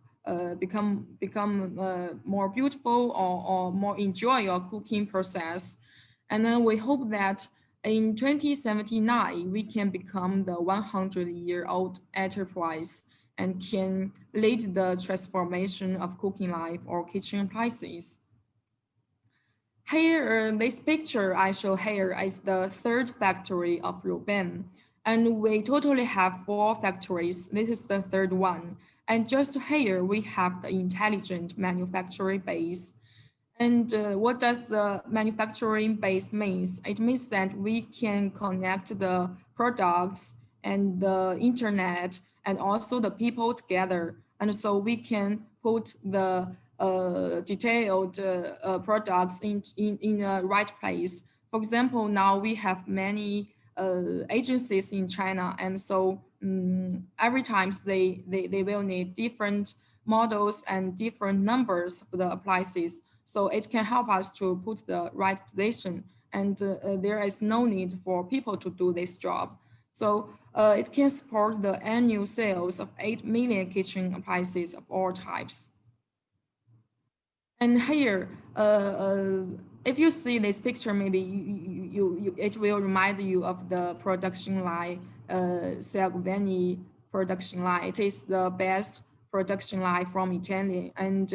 become more beautiful or more enjoy your cooking process. And then we hope that in 2079, we can become the 100-year-old enterprise and can lead the transformation of cooking life or kitchen appliances. Here, this picture I show here is the third factory of Robam. And we totally have 4 factories. This is the third one. And just here, we have the intelligent manufacturing base. And what does the manufacturing base means? It means that we can connect the products and the internet and also the people together. And so we can put the detailed products in a right place. For example, now we have many agencies in China, and so every time they will need different models and different numbers of the appliances. So it can help us to put the right position, and there is no need for people to do this job. So it can support the annual sales of 8 million kitchen appliances of all types. And here, if you see this picture, maybe it will remind you of the production line, Salgovani production line. It is the best production line from Italy, and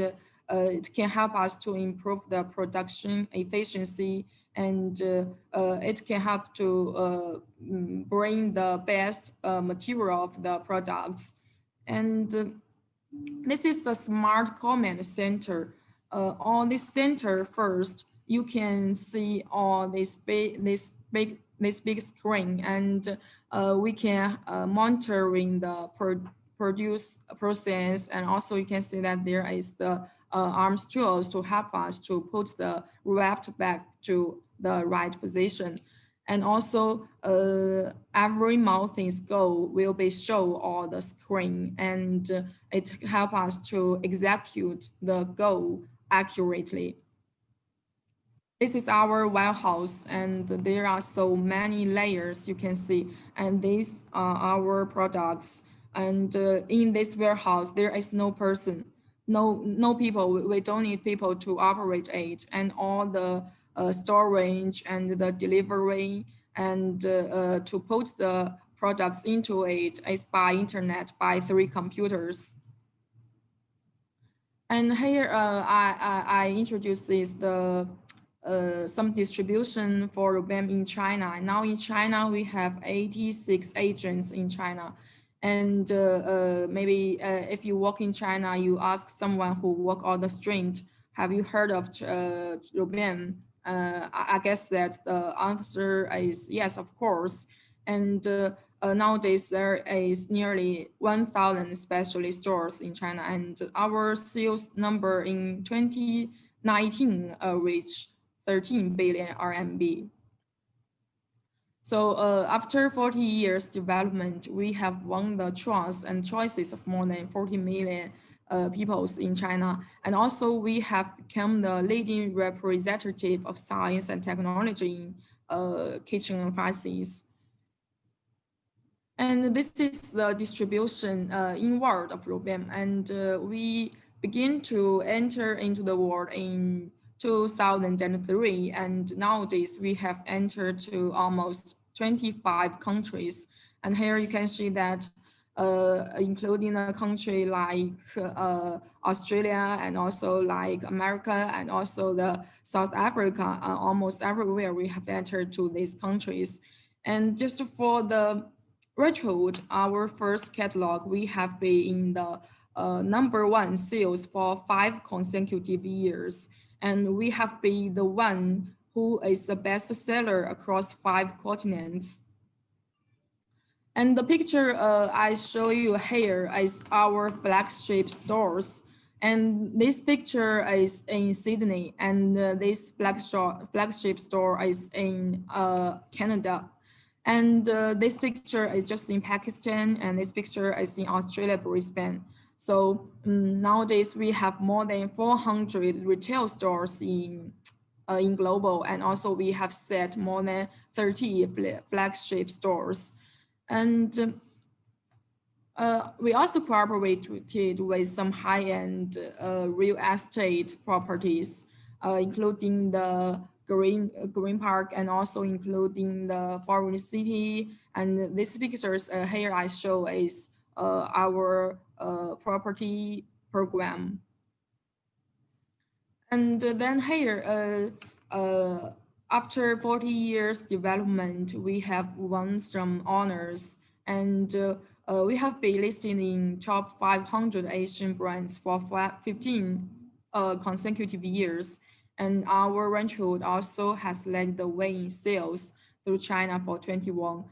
it can help us to improve the production efficiency, and it can help to bring the best material of the products. And this is the smart command center. On this center first, you can see all this big screen, and we can monitoring the produce process, and also you can see that there is the arms tools to help us to put the wrapped bag to the right position. And also every mountain's goal will be shown on the screen, and it helps us to execute the goal accurately. This is our warehouse, and there are so many layers you can see, and these are our products. And in this warehouse, there is no person, no people. We don't need people to operate it, and all the storage and the delivery and to put the products into it is by internet, by 3 computers. And here I introduce the some distribution for Rubem in China. Now in China, we have 86 agents in China. And maybe if you walk in China, you ask someone who walk on the street, have you heard of Rubem? I guess that the answer is yes, of course. And nowadays there is nearly 1,000 specialty stores in China, and our sales number in 2019 reached 13 billion RMB. So after 40 years development, we have won the trust and choices of more than 40 million peoples in China. And also we have become the leading representative of science and technology in kitchen appliances. And this is the distribution inward of Rubem. And we begin to enter into the world in 2003. And nowadays we have entered to almost 25 countries. And here you can see that including a country like Australia, and also like America, and also the South Africa, almost everywhere we have entered to these countries. And just for the record, our first catalog, we have been in the #1 sales for 5 consecutive years. And we have been the one who is the best seller across 5 continents. And the picture I show you here is our flagship stores. And this picture is in Sydney, and this flagship store is in Canada. And this picture is just in Pakistan, and this picture is in Australia, Brisbane. So nowadays we have more than 400 retail stores in global, and also we have set more than 30 flagship stores. And we also cooperated with some high-end real estate properties, including the Green Park, and also including the Forest City. And these pictures here I show is our property program. And then here, after 40 years development, we have won some honors, and we have been listed in top 500 Asian brands for 15 consecutive years. And our range hood also has led the way in sales through China for 21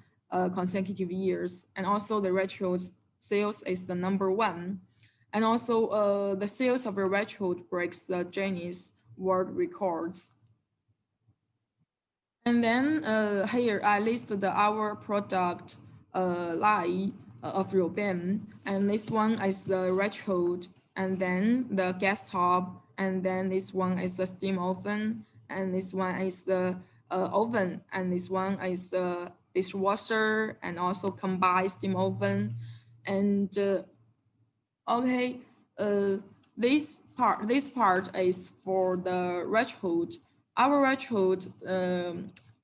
consecutive years. And also the range hood sales is the #1. And also the sales of the range hood breaks the Guinness World Records. And then here I list our product line of Robin, and this one is the retro, and then the gas hob, and then this one is the steam oven, and this one is the oven, and this one is the dishwasher, and also combined steam oven, and okay, uh, this part is for the retro. Our retro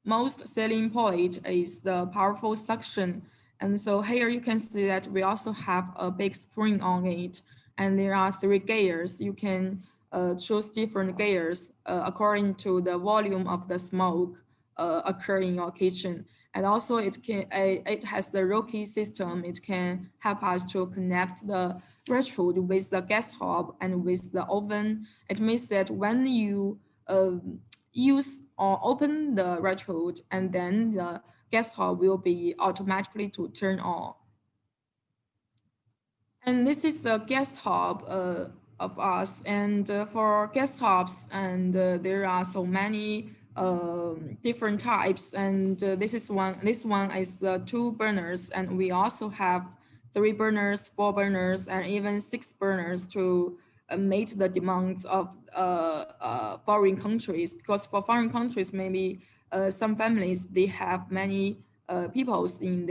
most selling point is the powerful suction. And so here you can see that we also have a big screen on it. And there are 3 gears. You can choose different gears according to the volume of the smoke occur in your kitchen. And also it has the Rocky system. It can help us to connect the retro with the gas hob and with the oven. It means that when you use or open the retro, and then the gas hob will be automatically to turn on. And this is the gas hob of us. And for gas hobs, and there are so many different types. And this one is the 2 burners, and we also have 3 burners, 4 burners, and even 6 burners to meet the demands of foreign countries. Because for foreign countries, maybe some families, they have many peoples in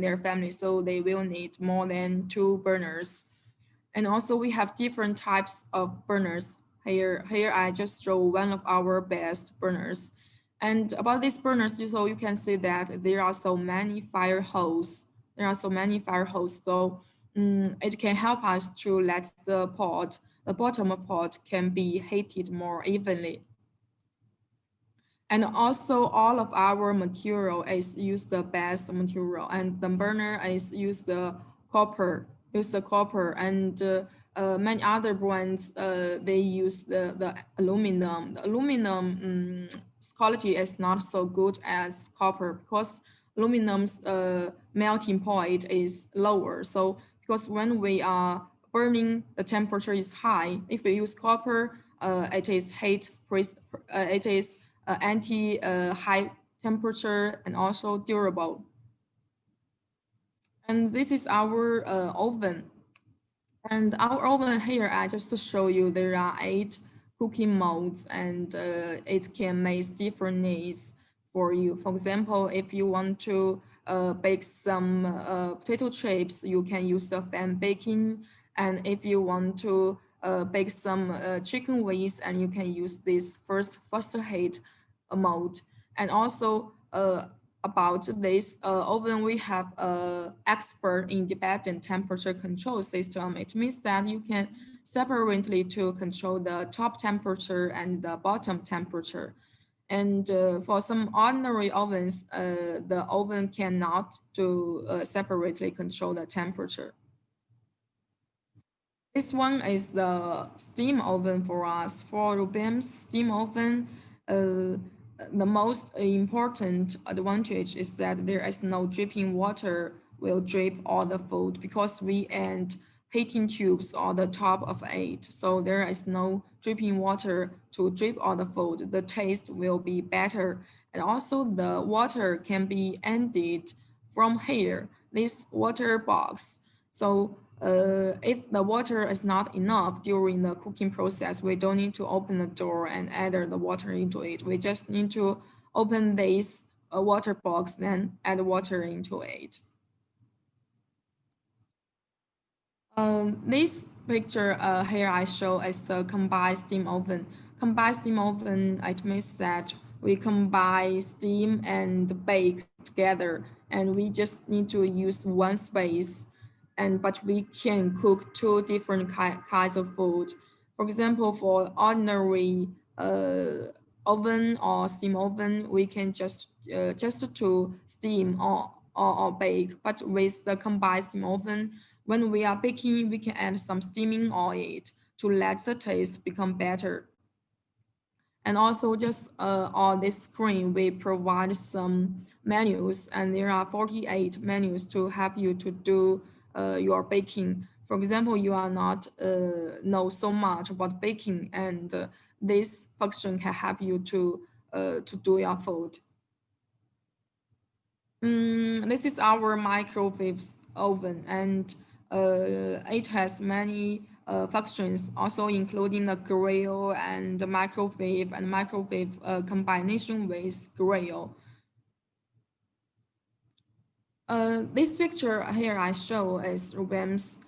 their family, so they will need more than 2 burners. And also we have different types of burners. Here I just show one of our best burners. And about these burners, so you can see that there are so many fire hose. So it can help us to let the bottom pot can be heated more evenly. And also all of our material is use the best material, and the burner is use the copper, and many other brands, they use the aluminum. The aluminum quality is not so good as copper, because aluminum's melting point is lower. So because when we are burning, the temperature is high. If we use copper, it is anti high temperature and also durable. And this is our oven. And our oven here, I just show you there are 8 cooking modes, and it can make different needs for you. For example, if you want to bake some potato chips, you can use the fan baking. And if you want to bake some chicken wings, and you can use this first heat mode. And also about this oven, we have expert independent temperature control system. It means that you can separately to control the top temperature and the bottom temperature. And for some ordinary ovens, the oven cannot separately control the temperature. This one is the steam oven for us. For Rubim's steam oven, the most important advantage is that there is no dripping water will drip all the food, because we add heating tubes on the top of it. So there is no dripping water to drip all the food. The taste will be better. And also the water can be ended from here, this water box. So if the water is not enough during the cooking process, we don't need to open the door and add the water into it. We just need to open this water box, then add water into it. This picture here I show is the combined steam oven. Combined steam oven, it means that we combine steam and bake together, and we just need to use one space. But we can cook 2 different kinds of food. For example, for ordinary oven or steam oven, we can just to steam or bake. But with the combined steam oven, when we are baking, we can add some steaming oil to let the taste become better. And also just on this screen, we provide some menus, and there are 48 menus to help you to do your baking. For example, you are not know so much about baking, and this function can help you to to do your food. This is our microwave oven, and it has many functions, also including the grill and the microwave combination with grill. This picture here I show is Rubem's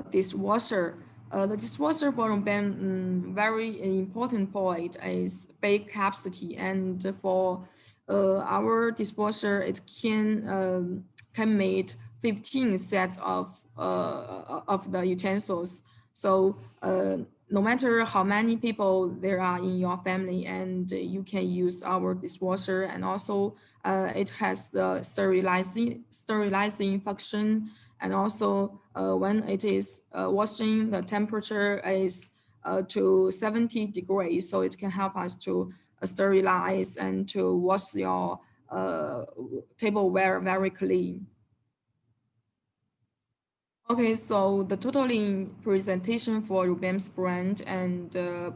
dishwasher. The dishwasher for Rubem, very important point is big capacity, and for our dishwasher, it can make 15 sets of the utensils. So no matter how many people there are in your family, and you can use our dishwasher, and also it has the sterilizing function, and also when it is washing, the temperature is to 70 degrees, so it can help us to sterilize and to wash your tableware very clean. Okay, so the totaling presentation for Rubem's brand and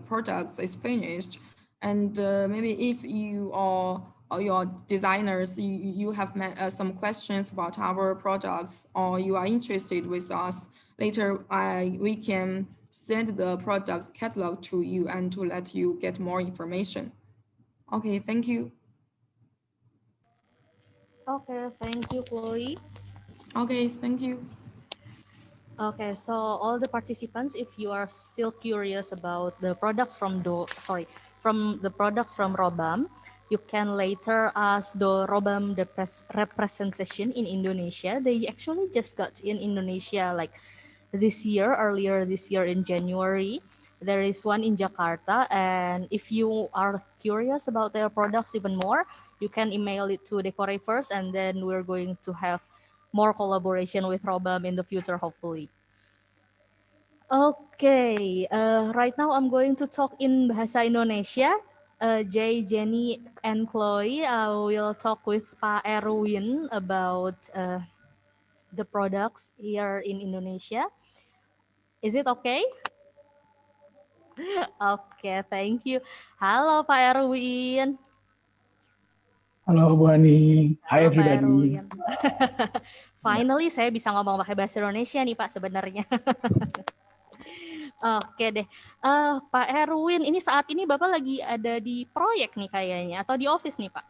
products is finished. And maybe if you or your designers, you have some questions about our products, or you are interested with us, later we can send the products catalog to you and to let you get more information. Okay, thank you. Okay, thank you, Chloe. Okay, thank you. Okay, so all the participants, if you are still curious about the products from Robam, you can later ask the Robam representation in Indonesia. They actually just got in Indonesia like earlier this year in January. There is one in Jakarta, and if you are curious about their products even more, you can email it to Decore first, and then we're going to have more collaboration with Robam in the future, hopefully. Okay, right now I'm going to talk in Bahasa Indonesia. Jay, Jenny, and Chloe, I will talk with Pak Erwin about the products here in Indonesia. Is it okay? Okay, thank you. Halo Pak Erwin. Halo Bu Ani. Hi Halo Pak everybody. Erwin. Finally saya bisa ngomong pakai bahasa Indonesia nih Pak sebenarnya. Oke deh. Pak Erwin, ini saat ini Bapak lagi ada di proyek nih kayaknya, atau di office nih Pak?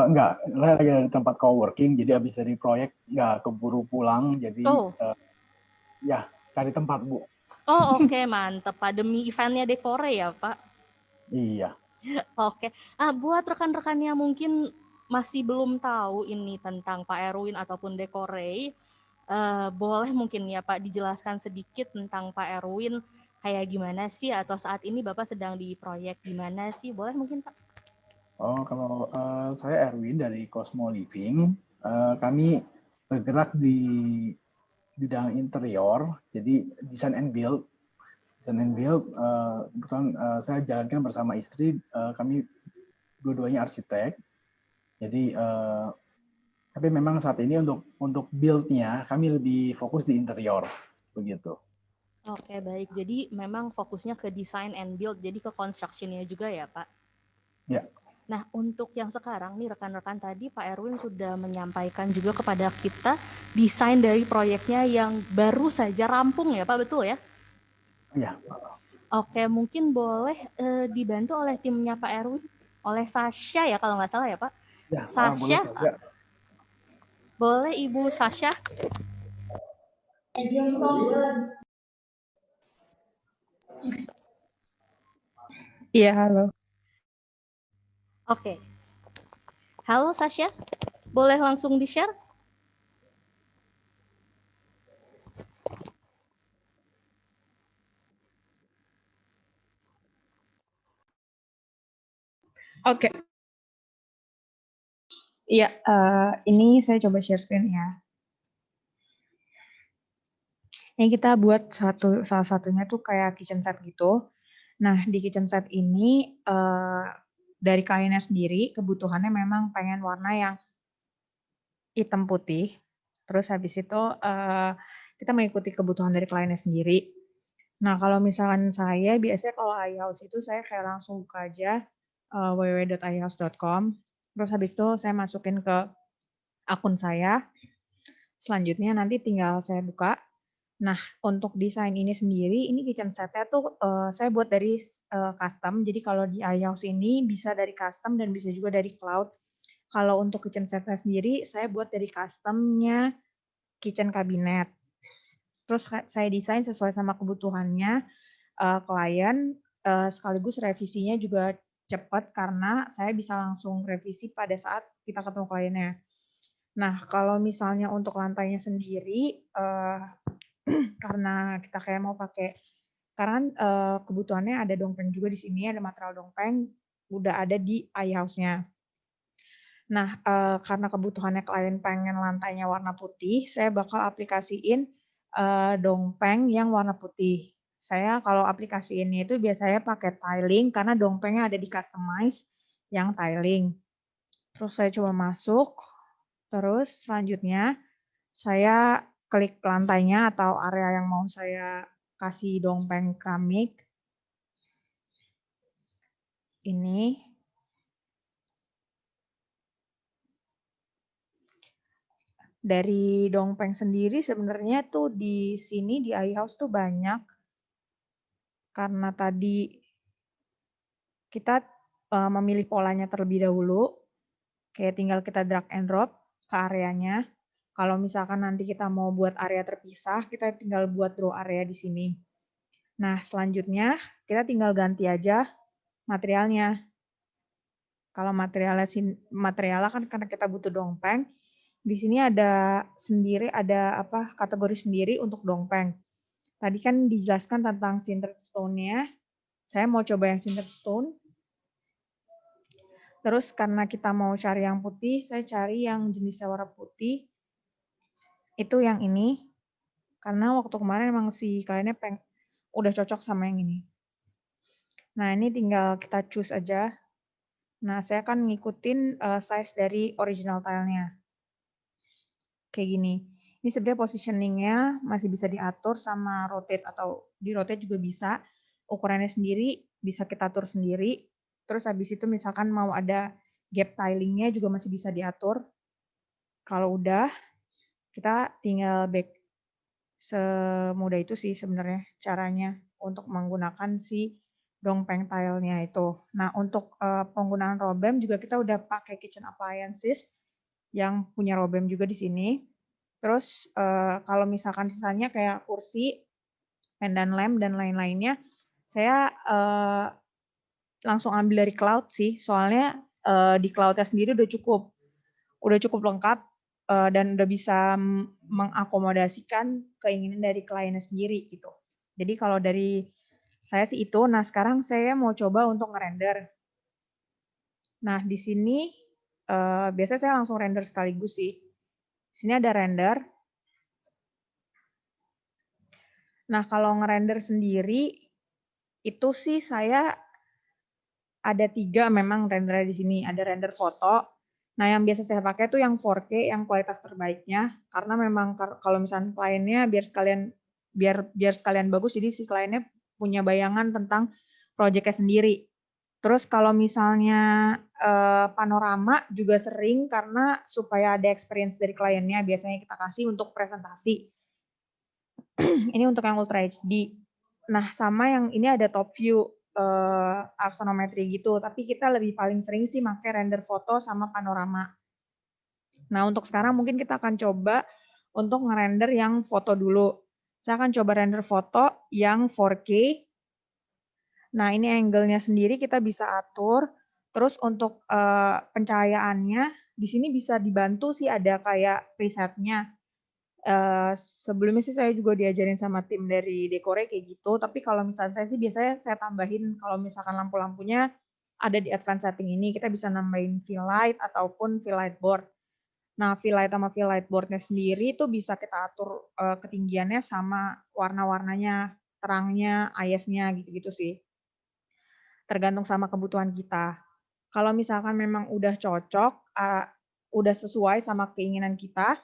Enggak, saya lagi ada di tempat coworking, jadi habis dari proyek nggak keburu pulang, jadi ya cari tempat Bu. Oh oke, mantep Pak. Demi eventnya Decore ya Pak? Iya. Oke. Buat rekan-rekan yang mungkin masih belum tahu ini tentang Pak Erwin ataupun Decore, boleh mungkin ya Pak dijelaskan sedikit tentang Pak Erwin kayak gimana sih, atau saat ini Bapak sedang di proyek gimana sih? Boleh mungkin Pak? Oh, kalau saya Erwin dari Cosmo Living, kami bergerak di bidang interior, jadi design and build. Kebetulan saya jalankan bersama istri, kami dua-duanya arsitek. Jadi tapi memang saat ini untuk build-nya kami lebih fokus di interior begitu. Oke, baik. Jadi memang fokusnya ke design and build, jadi ke construction-nya juga ya, Pak? Ya. Nah, untuk yang sekarang nih rekan-rekan tadi Pak Erwin sudah menyampaikan juga kepada kita desain dari proyeknya yang baru saja rampung ya, Pak, betul ya? Iya. Oke, mungkin boleh dibantu oleh timnya Pak Erwin, oleh Sasha ya kalau nggak salah ya, Pak? Ya, Sasha. Boleh Ibu Sasha? Iya, halo. Oke. Halo Sasha, boleh langsung di-share? Oke. Iya, ini saya coba share screen ya. Yang kita buat salah satunya tuh kayak kitchen set gitu. Nah, di kitchen set ini dari kliennya sendiri kebutuhannya memang pengen warna yang hitam putih. Terus habis itu kita mengikuti kebutuhan dari kliennya sendiri. Nah, kalau misalkan saya biasanya kalau iHouse itu saya kayak langsung buka aja www.ihouse.com. Terus habis itu saya masukin ke akun saya. Selanjutnya nanti tinggal saya buka. Nah, untuk desain ini sendiri, ini kitchen set-nya tuh saya buat dari custom. Jadi kalau di iHouse ini bisa dari custom dan bisa juga dari cloud. Kalau untuk kitchen set-nya sendiri, saya buat dari custom-nya kitchen cabinet. Terus saya desain sesuai sama kebutuhannya klien, sekaligus revisinya juga cepat karena saya bisa langsung revisi pada saat kita ketemu kliennya. Nah, kalau misalnya untuk lantainya sendiri, karena kita kayak mau pakai, karena kebutuhannya ada dongpeng juga di sini, ada material dongpeng, udah ada di iHouse-nya. Nah, karena kebutuhannya klien pengen lantainya warna putih, saya bakal aplikasiin dongpeng yang warna putih. Saya kalau aplikasiinnya itu biasanya pakai tiling, karena dongpengnya ada di customize yang tiling. Terus saya coba masuk, terus selanjutnya saya klik lantainya atau area yang mau saya kasih dongpeng keramik. Ini. Dari dongpeng sendiri sebenarnya tuh di sini di iHouse tuh banyak. Karena tadi kita memilih polanya terlebih dahulu. Kayak tinggal kita drag and drop ke areanya. Kalau misalkan nanti kita mau buat area terpisah, kita tinggal buat draw area di sini. Nah, selanjutnya kita tinggal ganti aja materialnya. Kalau materialnya kan karena kita butuh dongpeng, di sini ada kategori sendiri untuk dongpeng. Tadi kan dijelaskan tentang sintered stone-nya. Saya mau coba yang sintered stone. Terus karena kita mau cari yang putih, saya cari yang jenisnya warna putih. Itu yang ini. Karena waktu kemarin emang si kliennya udah cocok sama yang ini. Nah, ini tinggal kita choose aja. Nah, saya akan ngikutin size dari original tile-nya. Kayak gini. Ini sebenarnya positioning-nya masih bisa diatur sama rotate atau di rotate juga bisa. Ukurannya sendiri bisa kita atur sendiri. Terus habis itu misalkan mau ada gap tiling-nya juga masih bisa diatur. Kalau udah, kita tinggal back. Semudah itu sih sebenarnya caranya untuk menggunakan si dongpeng tile-nya itu. Nah, untuk penggunaan robem juga kita udah pakai kitchen appliances yang punya robem juga di sini. Terus kalau misalkan sisanya kayak kursi, pendan lamp dan lain-lainnya, saya langsung ambil dari cloud sih. Soalnya di cloud-nya sendiri udah cukup lengkap dan udah bisa mengakomodasikan keinginan dari kliennya sendiri gitu. Jadi kalau dari saya sih itu. Nah, sekarang saya mau coba untuk ngerender. Nah, di sini biasanya saya langsung render sekaligus sih. Di sini ada render. Nah, kalau ngerender sendiri, itu sih saya ada 3 memang rendernya di sini. Ada render foto. Nah, yang biasa saya pakai itu yang 4K, yang kualitas terbaiknya. Karena memang kalau misalnya kliennya biar sekalian bagus, jadi si kliennya punya bayangan tentang proyeknya sendiri. Terus kalau misalnya panorama juga sering karena supaya ada experience dari kliennya, biasanya kita kasih untuk presentasi. Ini untuk yang Ultra HD. Nah, sama yang ini ada top view aksonometri gitu, tapi kita paling sering sih pakai render foto sama panorama. Nah, untuk sekarang mungkin kita akan coba untuk ngerender yang foto dulu. Saya akan coba render foto yang 4K. Nah, ini angle-nya sendiri kita bisa atur. Terus untuk pencahayaannya, di sini bisa dibantu sih ada kayak preset-nya. Sebelumnya sih saya juga diajarin sama tim dari Dekore kayak gitu, tapi kalau misalnya saya sih biasanya saya tambahin kalau misalkan lampu-lampunya ada di advanced setting ini, kita bisa nambahin fill light ataupun fill light board. Nah, fill light sama fill light board-nya sendiri itu bisa kita atur ketinggiannya sama warna-warnanya, terangnya, IS-nya gitu-gitu sih. Tergantung sama kebutuhan kita. Kalau misalkan memang udah cocok, udah sesuai sama keinginan kita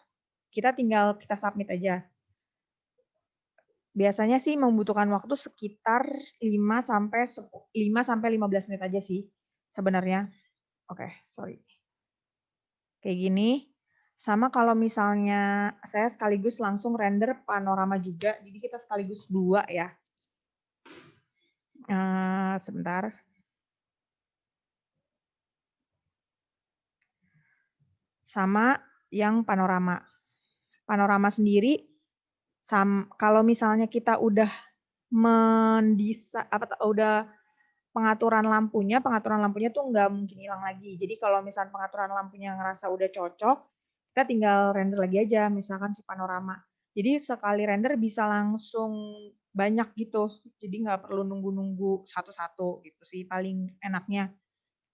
tinggal kita submit aja. Biasanya sih membutuhkan waktu sekitar 5 sampai 15 menit aja sih. sebenarnya. Oke, sorry. Kayak gini. Sama kalau misalnya saya sekaligus langsung render panorama juga, jadi kita sekaligus 2 ya. Sebentar. Sama yang panorama. Panorama sendiri, kalau misalnya kita udah udah pengaturan lampunya tuh nggak mungkin hilang lagi. Jadi kalau misalnya pengaturan lampunya ngerasa udah cocok, kita tinggal render lagi aja, misalkan si panorama. Jadi sekali render bisa langsung banyak gitu. Jadi nggak perlu nunggu-nunggu satu-satu gitu sih paling enaknya.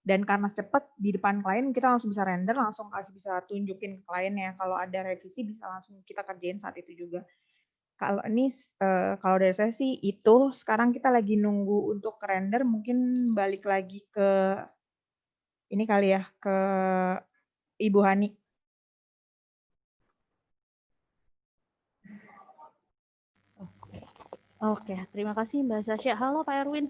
Dan karena cepet di depan klien, kita langsung bisa render, langsung bisa tunjukin ke kliennya. Kalau ada revisi bisa langsung kita kerjain saat itu juga. Kalau ini, kalau dari saya sih itu, sekarang kita lagi nunggu untuk render, mungkin balik lagi ke ini kali ya, ke Ibu Hani. Oke, terima kasih Mbak Sasha. Halo Pak Erwin.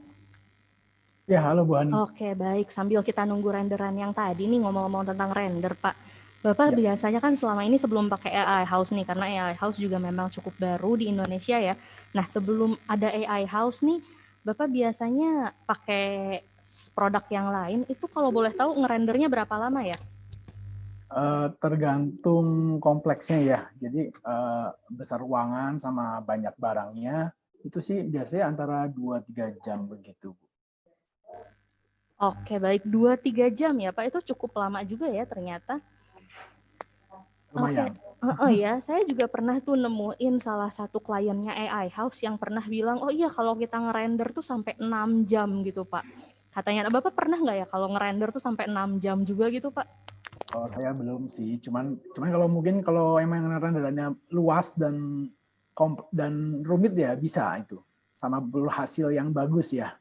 Ya, halo Bu Hani. Oke, baik. Sambil kita nunggu renderan yang tadi nih, ngomong-ngomong tentang render, Pak. Bapak biasanya kan selama ini sebelum pakai AI House nih, karena AI House juga memang cukup baru di Indonesia ya. Nah, sebelum ada AI House nih, Bapak biasanya pakai produk yang lain, itu kalau boleh tahu ngerendernya berapa lama ya? Tergantung kompleksnya ya. Jadi besar ruangan sama banyak barangnya, itu sih biasanya antara 2-3 jam begitu. Oke, baik. 2-3 jam ya, Pak. Itu cukup lama juga ya ternyata. Lumayan. Oke, ya, saya juga pernah tuh nemuin salah satu kliennya AI House yang pernah bilang, oh iya kalau kita ngerender tuh sampai 6 jam gitu Pak. Katanya, Bapak pernah nggak ya kalau ngerender tuh sampai 6 jam juga gitu Pak? Kalau saya belum sih, cuman kalau mungkin kalau emang renderannya luas dan rumit ya bisa itu. Sama hasil yang bagus ya.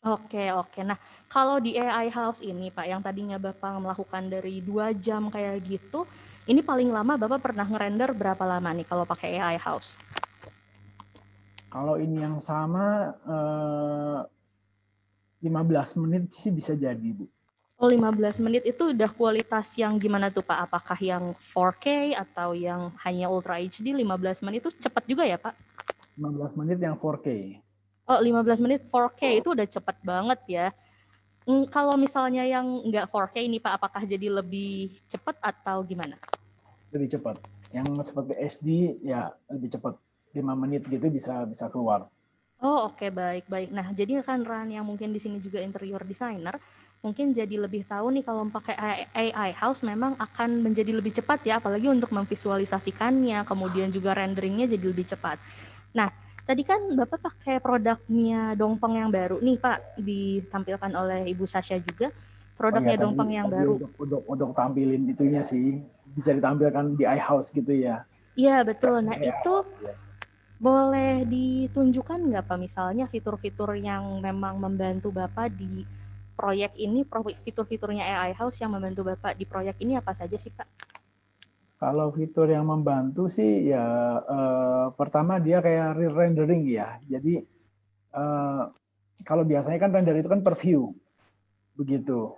Oke. Nah, kalau di AI House ini Pak, yang tadinya Bapak melakukan dari 2 jam kayak gitu, ini paling lama Bapak pernah ngerender berapa lama nih kalau pakai AI House? Kalau ini yang sama 15 menit sih bisa jadi, Bu. Oh, 15 menit itu udah kualitas yang gimana tuh Pak? Apakah yang 4K atau yang hanya Ultra HD? 15 menit itu cepat juga ya Pak? 15 menit yang 4K. Oh, 15 menit 4K itu udah cepat banget ya. Kalau misalnya yang nggak 4K ini Pak, apakah jadi lebih cepat atau gimana? Lebih cepat. Yang seperti SD ya lebih cepat. 5 menit gitu bisa keluar. Oh, oke, baik. Nah, jadi kan Ran yang mungkin di sini juga interior designer, mungkin jadi lebih tahu nih kalau pakai AI House memang akan menjadi lebih cepat ya, apalagi untuk memvisualisasikannya, kemudian juga renderingnya jadi lebih cepat. Nah, tadi kan Bapak pakai produknya Dongpeng yang baru nih Pak, ditampilkan oleh Ibu Sasha juga, produknya Dongpeng yang baru. Untuk tampilin itunya sih, bisa ditampilkan di iHouse gitu ya. Iya, betul. Nah, itu boleh ditunjukkan nggak Pak misalnya fitur-fitur yang memang membantu Bapak di proyek ini, fitur-fiturnya AI House yang membantu Bapak di proyek ini apa saja sih Pak? Kalau fitur yang membantu sih ya pertama dia kayak re-rendering ya. Jadi kalau biasanya kan render itu kan per view. Begitu.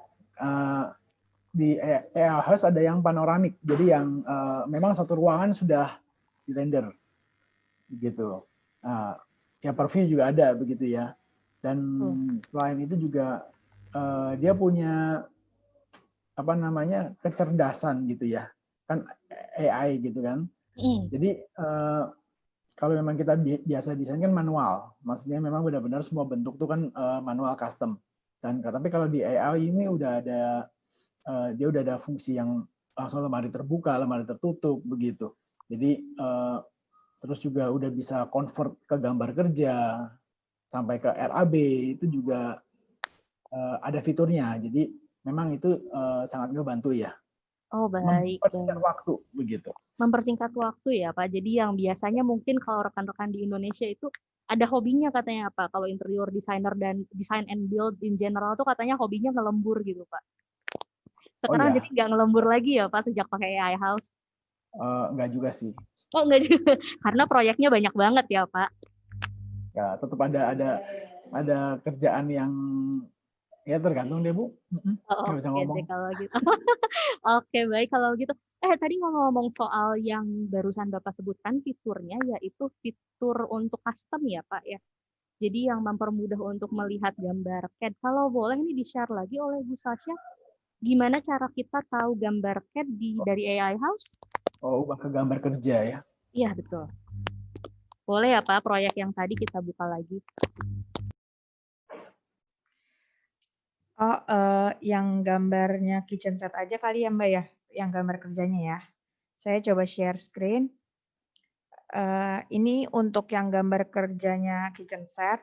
Di AI House ada yang panoramik. Jadi yang memang satu ruangan sudah di-render. Begitu. Ya per view juga ada begitu ya. Dan selain itu juga dia punya apa namanya kecerdasan gitu ya, kan AI gitu kan. Jadi kalau memang kita biasa desain kan manual, maksudnya memang benar-benar semua bentuk tuh kan manual custom. Dan tapi kalau di AI ini udah ada dia udah ada fungsi yang langsung lemari terbuka, lemari tertutup begitu. Jadi terus juga udah bisa convert ke gambar kerja sampai ke RAB itu juga ada fiturnya. Jadi memang itu sangat ngebantu ya. Oh, baik. Mempersingkat waktu begitu. Mempersingkat waktu ya Pak. Jadi yang biasanya mungkin kalau rekan-rekan di Indonesia itu ada hobinya katanya Pak. Kalau interior designer dan design and build in general tuh katanya hobinya ngelembur gitu Pak. Sekarang jadi nggak ngelembur lagi ya Pak sejak pakai AI House? Nggak juga sih. Oh, nggak juga. Karena proyeknya banyak banget ya Pak. Ya tetap ada kerjaan yang Ya tergantung deh Bu. Oh, Nggak bisa oke ngomong. deh kalau gitu. Oke, baik kalau gitu. Tadi ngomong-ngomong soal yang barusan Bapak sebutkan fiturnya, yaitu fitur untuk custom ya, Pak ya. Jadi yang mempermudah untuk melihat gambar CAD. Kalau boleh ini di-share lagi oleh Bu Sasha, gimana cara kita tahu gambar CAD dari AI House? Oh, ubah ke gambar kerja ya. Iya, betul. Boleh ya, Pak, proyek yang tadi kita buka lagi. Oh, yang gambarnya kitchen set aja kali ya Mbak ya, yang gambar kerjanya ya. Saya coba share screen. Ini untuk yang gambar kerjanya kitchen set,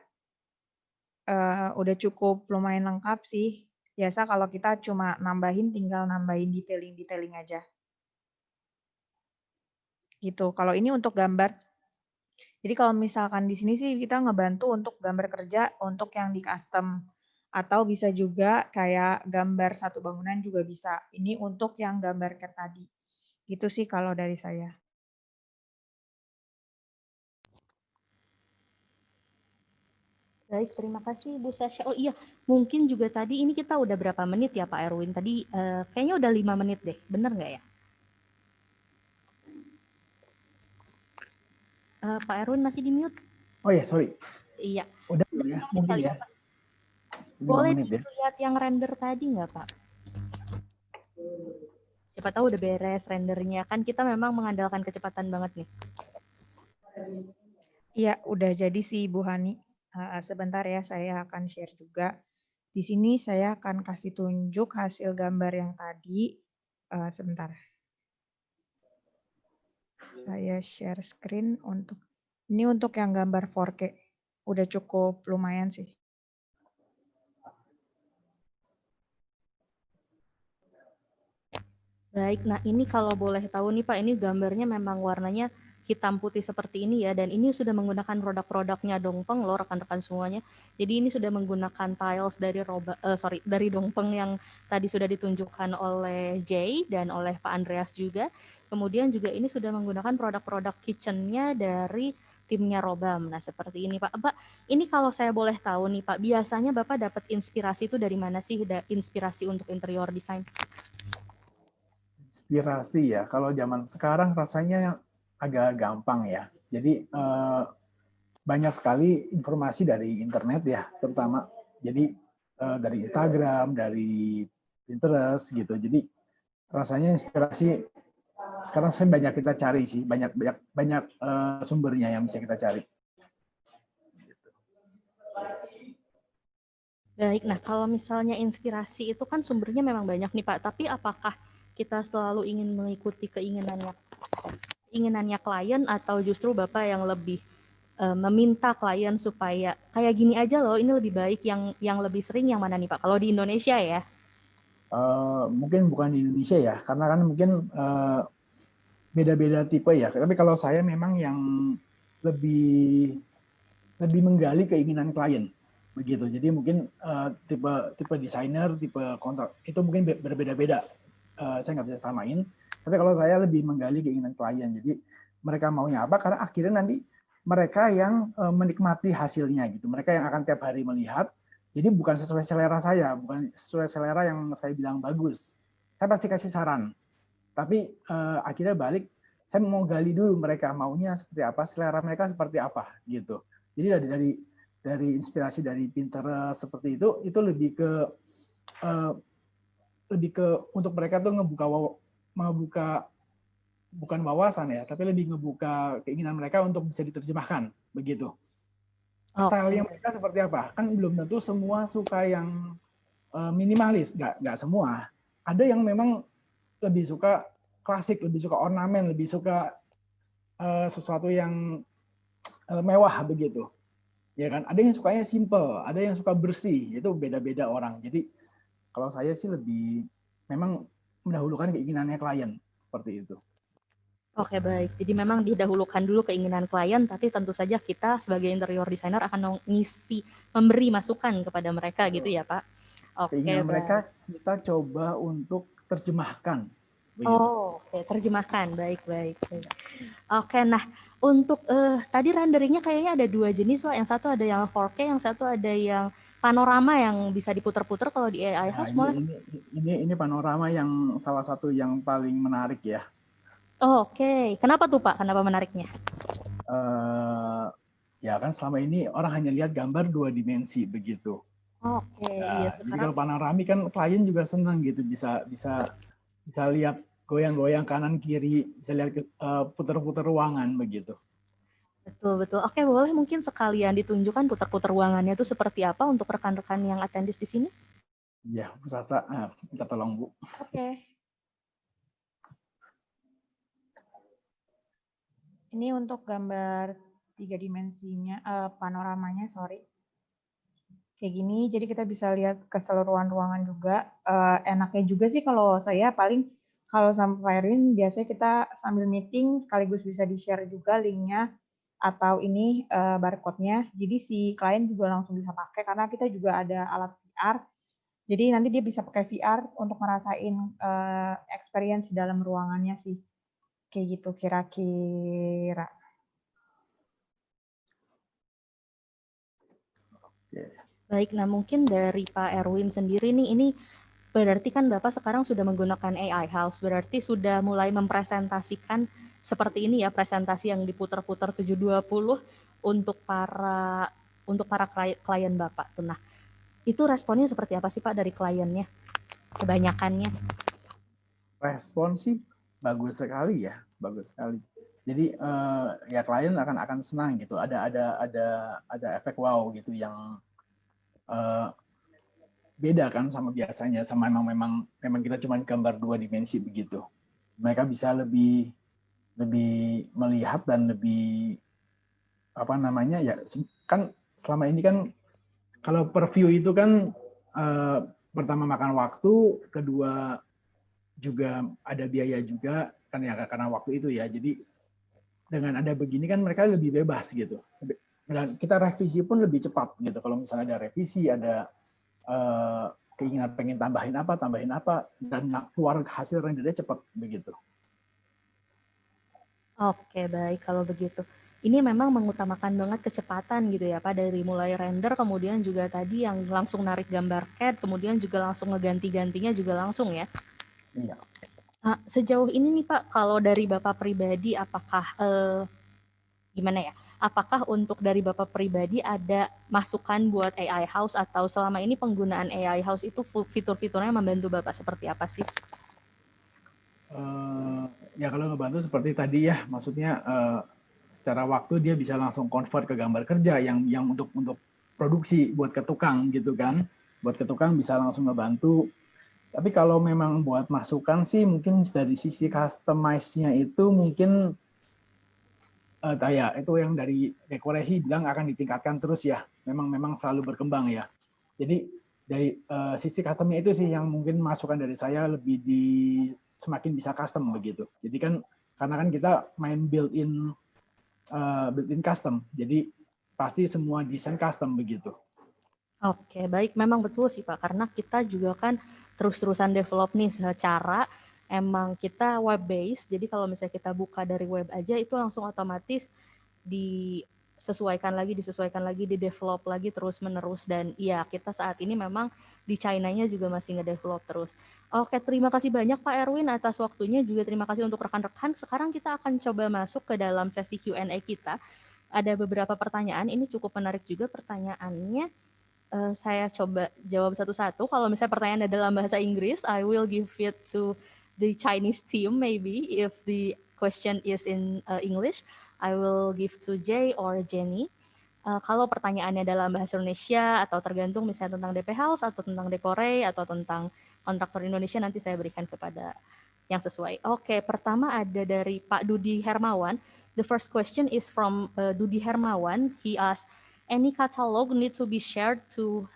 udah cukup lumayan lengkap sih. Biasa kalau kita cuma tinggal nambahin detailing-detailing aja. Gitu. Kalau ini untuk gambar, jadi kalau misalkan di sini sih kita ngebantu untuk gambar kerja untuk yang di custom. Atau bisa juga kayak gambar satu bangunan juga bisa. Ini untuk yang gambar CAD tadi. Gitu sih kalau dari saya. Baik, terima kasih Bu Sasha. Oh iya, mungkin juga tadi ini kita udah berapa menit ya Pak Erwin? Tadi kayaknya udah 5 menit deh, bener nggak ya? Pak Erwin masih di mute? Oh ya, sorry. Iya. Udah belum ya? Mungkin ya. 5 Boleh menit ya. dilihat yang render tadi nggak Pak? Siapa tahu udah beres rendernya. Kan kita memang mengandalkan kecepatan banget nih. Iya, udah jadi sih Bu Hani. Sebentar ya, saya akan share juga. Di sini saya akan kasih tunjuk hasil gambar yang tadi. Sebentar. Saya share screen untuk ini untuk yang gambar 4K. Udah cukup lumayan sih. Baik, nah ini kalau boleh tahu nih Pak, ini gambarnya memang warnanya hitam putih seperti ini ya, dan ini sudah menggunakan produk-produknya Dongpeng loh rekan-rekan semuanya. Jadi ini sudah menggunakan tiles dari Dongpeng yang tadi sudah ditunjukkan oleh Jay dan oleh Pak Andreas juga. Kemudian juga ini sudah menggunakan produk-produk kitchennya dari timnya Robam. Nah seperti ini Pak. Pak, ini kalau saya boleh tahu nih Pak, biasanya Bapak dapat inspirasi itu dari mana sih, inspirasi untuk interior design? Inspirasi ya. Kalau zaman sekarang rasanya agak gampang ya. Jadi banyak sekali informasi dari internet ya, terutama. Jadi dari Instagram, dari Pinterest gitu. Jadi rasanya inspirasi sekarang saya banyak kita cari sih, banyak sumbernya yang bisa kita cari. Baik, nah kalau misalnya inspirasi itu kan sumbernya memang banyak nih Pak, tapi apakah kita selalu ingin mengikuti keinginannya klien atau justru Bapak yang lebih meminta klien supaya kayak gini aja loh, ini lebih baik, yang lebih sering yang mana nih Pak? Kalau di Indonesia ya? Mungkin bukan di Indonesia ya, karena kan mungkin beda-beda tipe ya. Tapi kalau saya memang yang lebih menggali keinginan klien begitu. Jadi mungkin tipe desainer, tipe kontrak itu mungkin berbeda-beda. Saya nggak bisa samain. Tapi kalau saya lebih menggali keinginan klien. Jadi mereka maunya apa? Karena akhirnya nanti mereka yang menikmati hasilnya gitu. Mereka yang akan tiap hari melihat. Jadi bukan sesuai selera saya, bukan sesuai selera yang saya bilang bagus. Saya pasti kasih saran. Tapi akhirnya balik, saya mau gali dulu mereka maunya seperti apa, selera mereka seperti apa gitu. Jadi dari inspirasi dari Pinterest seperti itu lebih ke untuk mereka tuh ngebuka bukan wawasan ya, tapi lebih ngebuka keinginan mereka untuk bisa diterjemahkan begitu. Style yang mereka seperti apa? Kan belum tentu semua suka yang minimalis, nggak semua. Ada yang memang lebih suka klasik, lebih suka ornamen, lebih suka sesuatu yang mewah begitu. Ya kan? Ada yang sukanya simple, ada yang suka bersih. Itu beda-beda orang. Jadi kalau saya sih lebih memang mendahulukan keinginannya klien seperti itu. Oke, baik. Jadi memang didahulukan dulu keinginan klien, tapi tentu saja kita sebagai interior designer akan memberi masukan kepada mereka gitu ya, Pak. Oke, keinginan baik. mereka kita coba untuk terjemahkan. Begitu. Oh, oke, terjemahkan. Baik. Oke, nah untuk tadi renderingnya kayaknya ada 2 jenis, Pak. Yang satu ada yang 4K, yang satu ada yang panorama yang bisa diputar-putar kalau di AI Nah, House boleh? ini panorama yang salah satu yang paling menarik ya. Oh, oke. Kenapa tuh Pak? Kenapa menariknya? Ya kan selama ini orang hanya lihat gambar 2 dimensi begitu. Oke, iya Jadi sekarang. kalau panoramik kan klien juga senang gitu, bisa lihat goyang-goyang kanan kiri, bisa lihat putar-putar ruangan begitu. Betul. Oke, boleh mungkin sekalian ditunjukkan putar-putar ruangannya itu seperti apa untuk rekan-rekan yang attendis di sini? Iya, Bu Sasa, minta tolong Bu. Oke. Ini untuk gambar 3 dimensinya, panoramanya, sorry. Kayak gini, jadi kita bisa lihat keseluruhan ruangan juga. Enaknya juga sih kalau saya paling, kalau sama Pak Erwin, biasanya kita sambil meeting, sekaligus bisa di-share juga linknya, atau ini barcode-nya. Jadi si klien juga langsung bisa pakai, karena kita juga ada alat VR. Jadi nanti dia bisa pakai VR untuk ngerasain experience di dalam ruangannya sih. Kayak gitu kira-kira. Baik, nah mungkin dari Pak Erwin sendiri nih, ini berarti kan Bapak sekarang sudah menggunakan AI House, berarti sudah mulai mempresentasikan seperti ini ya, presentasi yang diputar-putar 720 untuk para klien Bapak tuh. Nah, itu responnya seperti apa sih Pak dari kliennya? Kebanyakannya. Respon sih bagus sekali ya, bagus sekali. Jadi ya klien akan senang gitu. Ada efek wow gitu yang beda kan sama biasanya, sama memang kita cuma gambar 2 dimensi begitu. Mereka bisa lebih melihat dan lebih apa namanya ya, kan selama ini kan kalau per view itu kan pertama makan waktu, kedua juga ada biaya juga kan ya, karena waktu itu ya. Jadi dengan ada begini kan mereka lebih bebas gitu. Dan kita revisi pun lebih cepat gitu. Kalau misalnya ada revisi, ada keinginan pengen tambahin apa, dan keluar hasil rendernya cepat begitu. Oke, baik kalau begitu. Ini memang mengutamakan banget kecepatan gitu ya Pak, dari mulai render, kemudian juga tadi yang langsung narik gambar CAD, kemudian juga langsung ngeganti-gantinya juga langsung ya. Iya. Nah, sejauh ini nih Pak, kalau dari Bapak pribadi, apakah gimana ya? Apakah untuk dari Bapak pribadi ada masukan buat AI House, atau selama ini penggunaan AI House itu fitur-fiturnya membantu Bapak seperti apa sih? Ya kalau ngebantu seperti tadi ya, maksudnya secara waktu dia bisa langsung convert ke gambar kerja yang untuk produksi buat ke tukang gitu kan. Buat ke tukang bisa langsung ngebantu. Tapi kalau memang buat masukan sih mungkin dari sisi customize-nya itu mungkin ya itu yang dari dekorasi bilang akan ditingkatkan terus ya. Memang selalu berkembang ya. Jadi dari sisi custom-nya itu sih yang mungkin masukan dari saya lebih semakin bisa custom begitu. Jadi kan karena kan kita main built-in custom. Jadi pasti semua desain custom begitu. Oke, baik. Memang betul sih Pak, karena kita juga kan terus-terusan develop nih secara emang kita web based. Jadi kalau misalnya kita buka dari web aja itu langsung otomatis disesuaikan lagi, di-develop lagi terus-menerus. Dan iya, kita saat ini memang di China-nya juga masih nge-develop terus. Oke, terima kasih banyak Pak Erwin atas waktunya, juga terima kasih untuk rekan-rekan. Sekarang kita akan coba masuk ke dalam sesi Q&A kita. Ada beberapa pertanyaan, ini cukup menarik juga pertanyaannya. Saya coba jawab satu-satu. Kalau misalnya pertanyaannya dalam bahasa Inggris, I will give it to the Chinese team maybe. If the question is in English, I will give to Jay or Jenny. Kalau pertanyaannya dalam bahasa Indonesia atau tergantung misalnya tentang DP House atau tentang Dekore atau tentang kontraktor Indonesia, nanti saya berikan kepada yang sesuai. Oke, pertama ada dari Pak Dudi Hermawan. The first question is from Dudi Hermawan. He asked, any catalog need to be shared to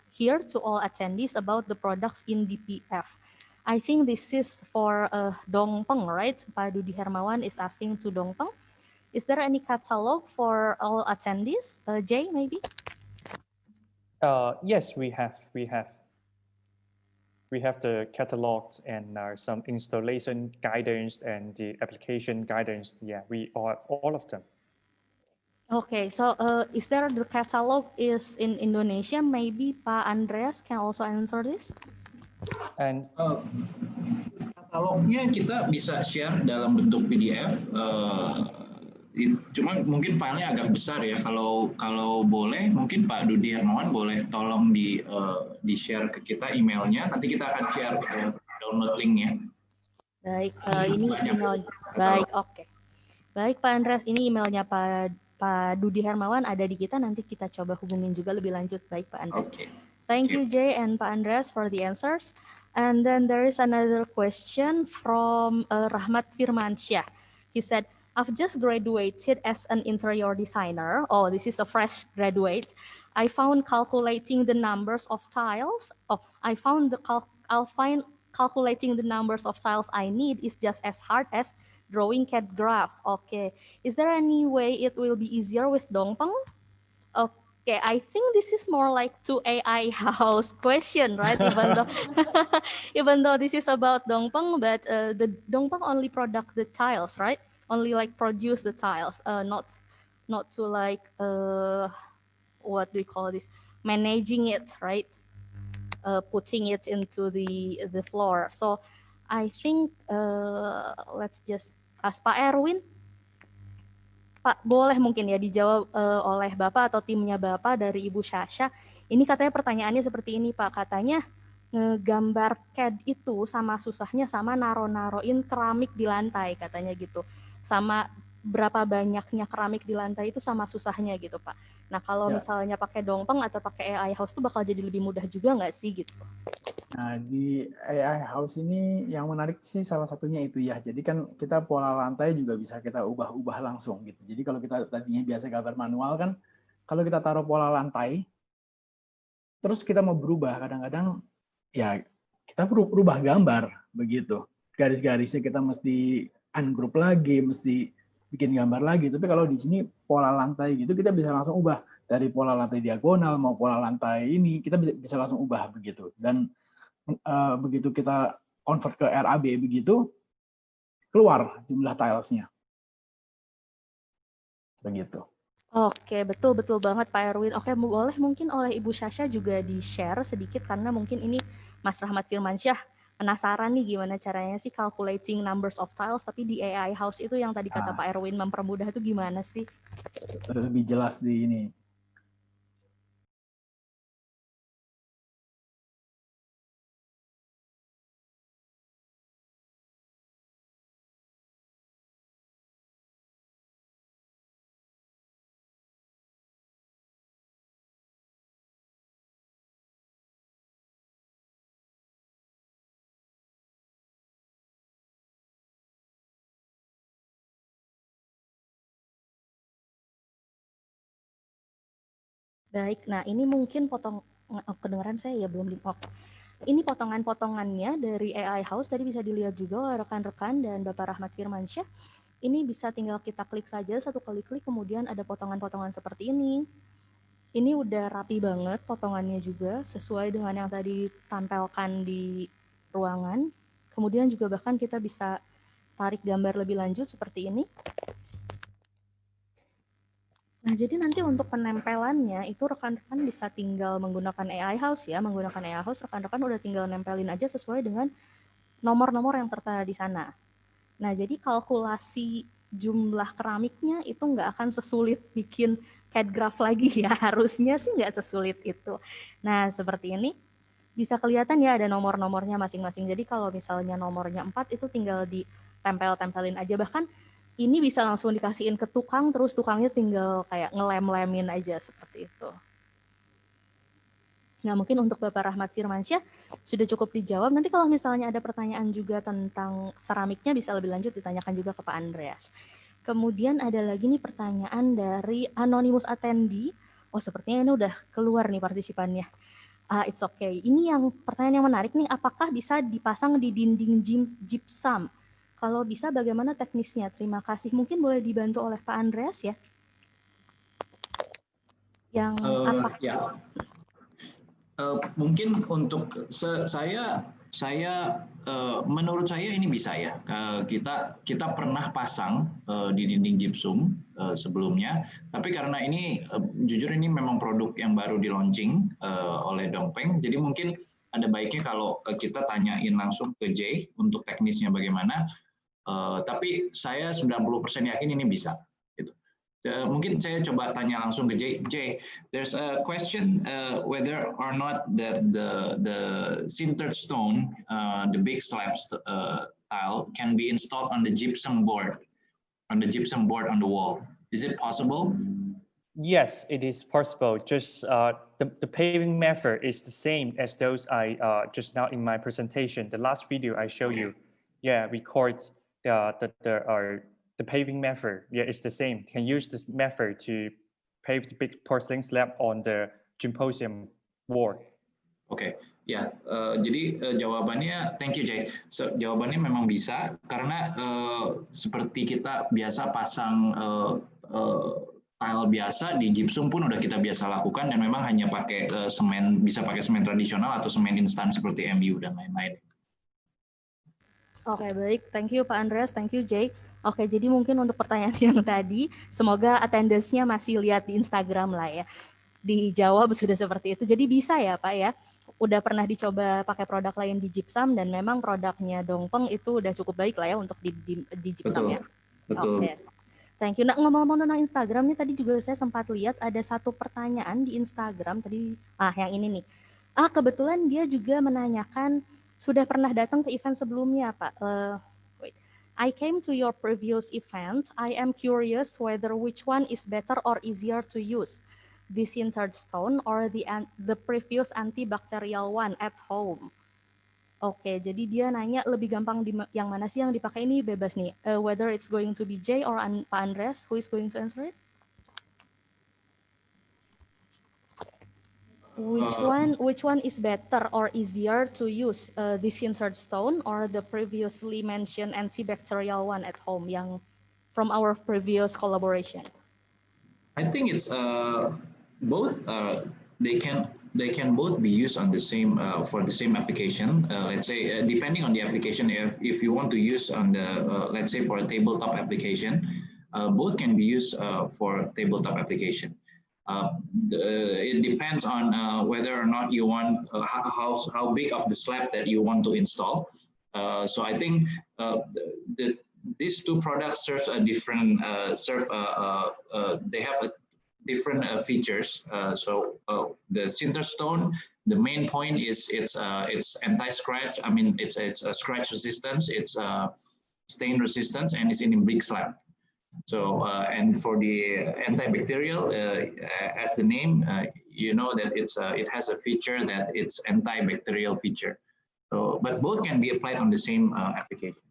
all attendees about the products in DPF? I think this is for Dongpeng, right? Pak Dudi Hermawan is asking to Dongpeng. Is there any catalog for all attendees? Jay, maybe? Yes, we have. We have the catalogs and some installation guidance and the application guidance. Yeah, we have all of them. Okay, so is there the catalog is in Indonesia? Maybe Pak Andreas can also answer this. And Katalognya kita bisa share dalam bentuk PDF. Cuma mungkin filenya agak besar ya. Kalau boleh, mungkin Pak Dudi Hermawan boleh tolong di share ke kita emailnya. Nanti kita akan share download linknya. Baik, ini email. Baik, oke. Baik Pak Andreas, ini emailnya Pak Dudi Hermawan ada di kita. Nanti kita coba hubungin juga lebih lanjut. Baik Pak Andreas. Okay. Thank you Jay and Pak Andreas for the answers. And then there is another question from Rahmat Firmansyah. He said, I've just graduated as an interior designer. Oh, this is a fresh graduate. I found calculating the numbers of tiles. I'll find calculating the numbers of tiles I need is just as hard as drawing CAD graph. Okay. Is there any way it will be easier with Dongpeng? Okay, I think this is more like to AI house question, right? Even though this is about Dongpeng, but the Dongpeng only product the tiles, right? Only like produce the tiles, not to like what do we call this? Managing it, right? Putting it into the floor. So I think let's just ask Pak Erwin. Pak, boleh mungkin ya dijawab oleh Bapak atau timnya Bapak dari Ibu Syasha. Ini katanya pertanyaannya seperti ini Pak, katanya ngegambar CAD itu sama susahnya sama naroin keramik di lantai katanya gitu. Sama berapa banyaknya keramik di lantai itu sama susahnya gitu Pak. Nah kalau misalnya pakai Dongpeng atau pakai AI House itu bakal jadi lebih mudah juga nggak sih gitu? Nah, di AI House ini yang menarik sih salah satunya itu ya. Jadi kan kita pola lantai juga bisa kita ubah-ubah langsung gitu. Jadi kalau kita tadinya biasa gambar manual kan, kalau kita taruh pola lantai, terus kita mau berubah, kadang-kadang ya kita berubah gambar begitu. Garis-garisnya kita mesti ungroup lagi, mesti bikin gambar lagi. Tapi kalau di sini pola lantai gitu, kita bisa langsung ubah. Dari pola lantai diagonal mau pola lantai ini, kita bisa langsung ubah begitu. Dan begitu kita convert ke RAB begitu, keluar jumlah tilesnya. Begitu. Oke, betul banget Pak Erwin. Oke, boleh mungkin oleh Ibu Syasha juga di-share sedikit karena mungkin ini Mas Rahmat Firmansyah penasaran nih gimana caranya sih calculating numbers of tiles, tapi di AI House itu yang tadi kata Pak Erwin mempermudah itu gimana sih? Lebih jelas di ini. Baik, nah ini mungkin kedengaran saya ya belum di ini potongan-potongannya dari AI House tadi bisa dilihat juga oleh rekan-rekan dan Bapak Rahmat Firmansyah. Ini bisa tinggal kita klik saja, satu kali klik kemudian ada potongan-potongan seperti ini. Ini udah rapi banget potongannya juga sesuai dengan yang tadi tampilkan di ruangan. Kemudian juga bahkan kita bisa tarik gambar lebih lanjut seperti ini. Nah, jadi nanti untuk penempelannya itu rekan-rekan bisa tinggal menggunakan AI House ya. Menggunakan AI House rekan-rekan udah tinggal nempelin aja sesuai dengan nomor-nomor yang tertera di sana. Nah, jadi kalkulasi jumlah keramiknya itu nggak akan sesulit bikin CAD graph lagi ya. Harusnya sih nggak sesulit itu. Nah, seperti ini bisa kelihatan ya ada nomor-nomornya masing-masing. Jadi kalau misalnya nomornya 4 itu tinggal ditempel-tempelin aja. Bahkan ini bisa langsung dikasihin ke tukang, terus tukangnya tinggal kayak ngelem-lemin aja seperti itu. Nah, mungkin untuk Bapak Rahmat Firmansyah sudah cukup dijawab. Nanti kalau misalnya ada pertanyaan juga tentang seramiknya bisa lebih lanjut ditanyakan juga ke Pak Andreas. Kemudian ada lagi nih pertanyaan dari Anonymous Attendee. Oh, sepertinya ini udah keluar nih partisipannya. It's okay. Ini yang pertanyaan yang menarik nih, apakah bisa dipasang di dinding gypsum? Kalau bisa, bagaimana teknisnya? Terima kasih. Mungkin boleh dibantu oleh Pak Andreas ya? Yang apa? Ya. Mungkin untuk saya menurut saya ini bisa ya. Kita pernah pasang di dinding gypsum sebelumnya, tapi karena ini jujur ini memang produk yang baru di launching oleh Dongpeng, jadi mungkin ada baiknya kalau kita tanyain langsung ke Jay untuk teknisnya bagaimana. Tapi saya 90% yakin ini bisa. Gitu. Mungkin saya coba tanya langsung ke Jay. Jay, there's a question whether or not that the sintered stone, the big slab tile, can be installed on the gypsum board on the wall. Is it possible? Yes, it is possible. Just the paving method is the same as those I just now in my presentation. The last video I showed you, yeah, records the paving method. Yeah, it's the same. Can use this method to pave the big porcelain slab on the gymnasium wall. Oke, ya. Jadi jawabannya, thank you Jay. So, jawabannya memang bisa karena seperti kita biasa pasang tile biasa di gypsum pun udah kita biasa lakukan dan memang hanya pakai semen, bisa pakai semen tradisional atau semen instan seperti MU dan lain-lain. Oke, baik. Thank you Pak Andreas, thank you Jay. Oke, jadi mungkin untuk pertanyaan yang tadi, semoga attendance-nya masih lihat di Instagram lah ya. Dijawab sudah seperti itu. Jadi bisa ya Pak ya. Udah pernah dicoba pakai produk lain di gypsum dan memang produknya Dongpeng itu udah cukup baik lah ya untuk di gypsum ya. Betul. Oke. Thank you. Nah, ngomong-ngomong tentang Instagram nih, tadi juga saya sempat lihat ada satu pertanyaan di Instagram tadi. Yang ini nih. Kebetulan dia juga menanyakan sudah pernah datang ke event sebelumnya, Pak. I came to your previous event. I am curious whether which one is better or easier to use, the sintered stone or the previous antibacterial one at home. Oke, jadi dia nanya lebih gampang yang mana sih yang dipakai, ini bebas nih. Whether it's going to be Jay or Pak Andreas, who is going to answer it? Which one is better or easier to use, the sintered stone or the previously mentioned antibacterial one at home yang from our previous collaboration? I think it's both. They can both be used on the same for the same application. Let's say depending on the application, if you want to use on the let's say for a tabletop application, both can be used for tabletop application. It depends on whether or not you want how big of the slab that you want to install. So I think these two products serve a different they have a different features. So the sintered stone, the main point is it's anti-scratch. I mean it's a scratch resistance, it's stain resistance, and it's in a big slab. So and for the antibacterial, as the name, you know that it has a feature that it's antibacterial feature. So, but both can be applied on the same application.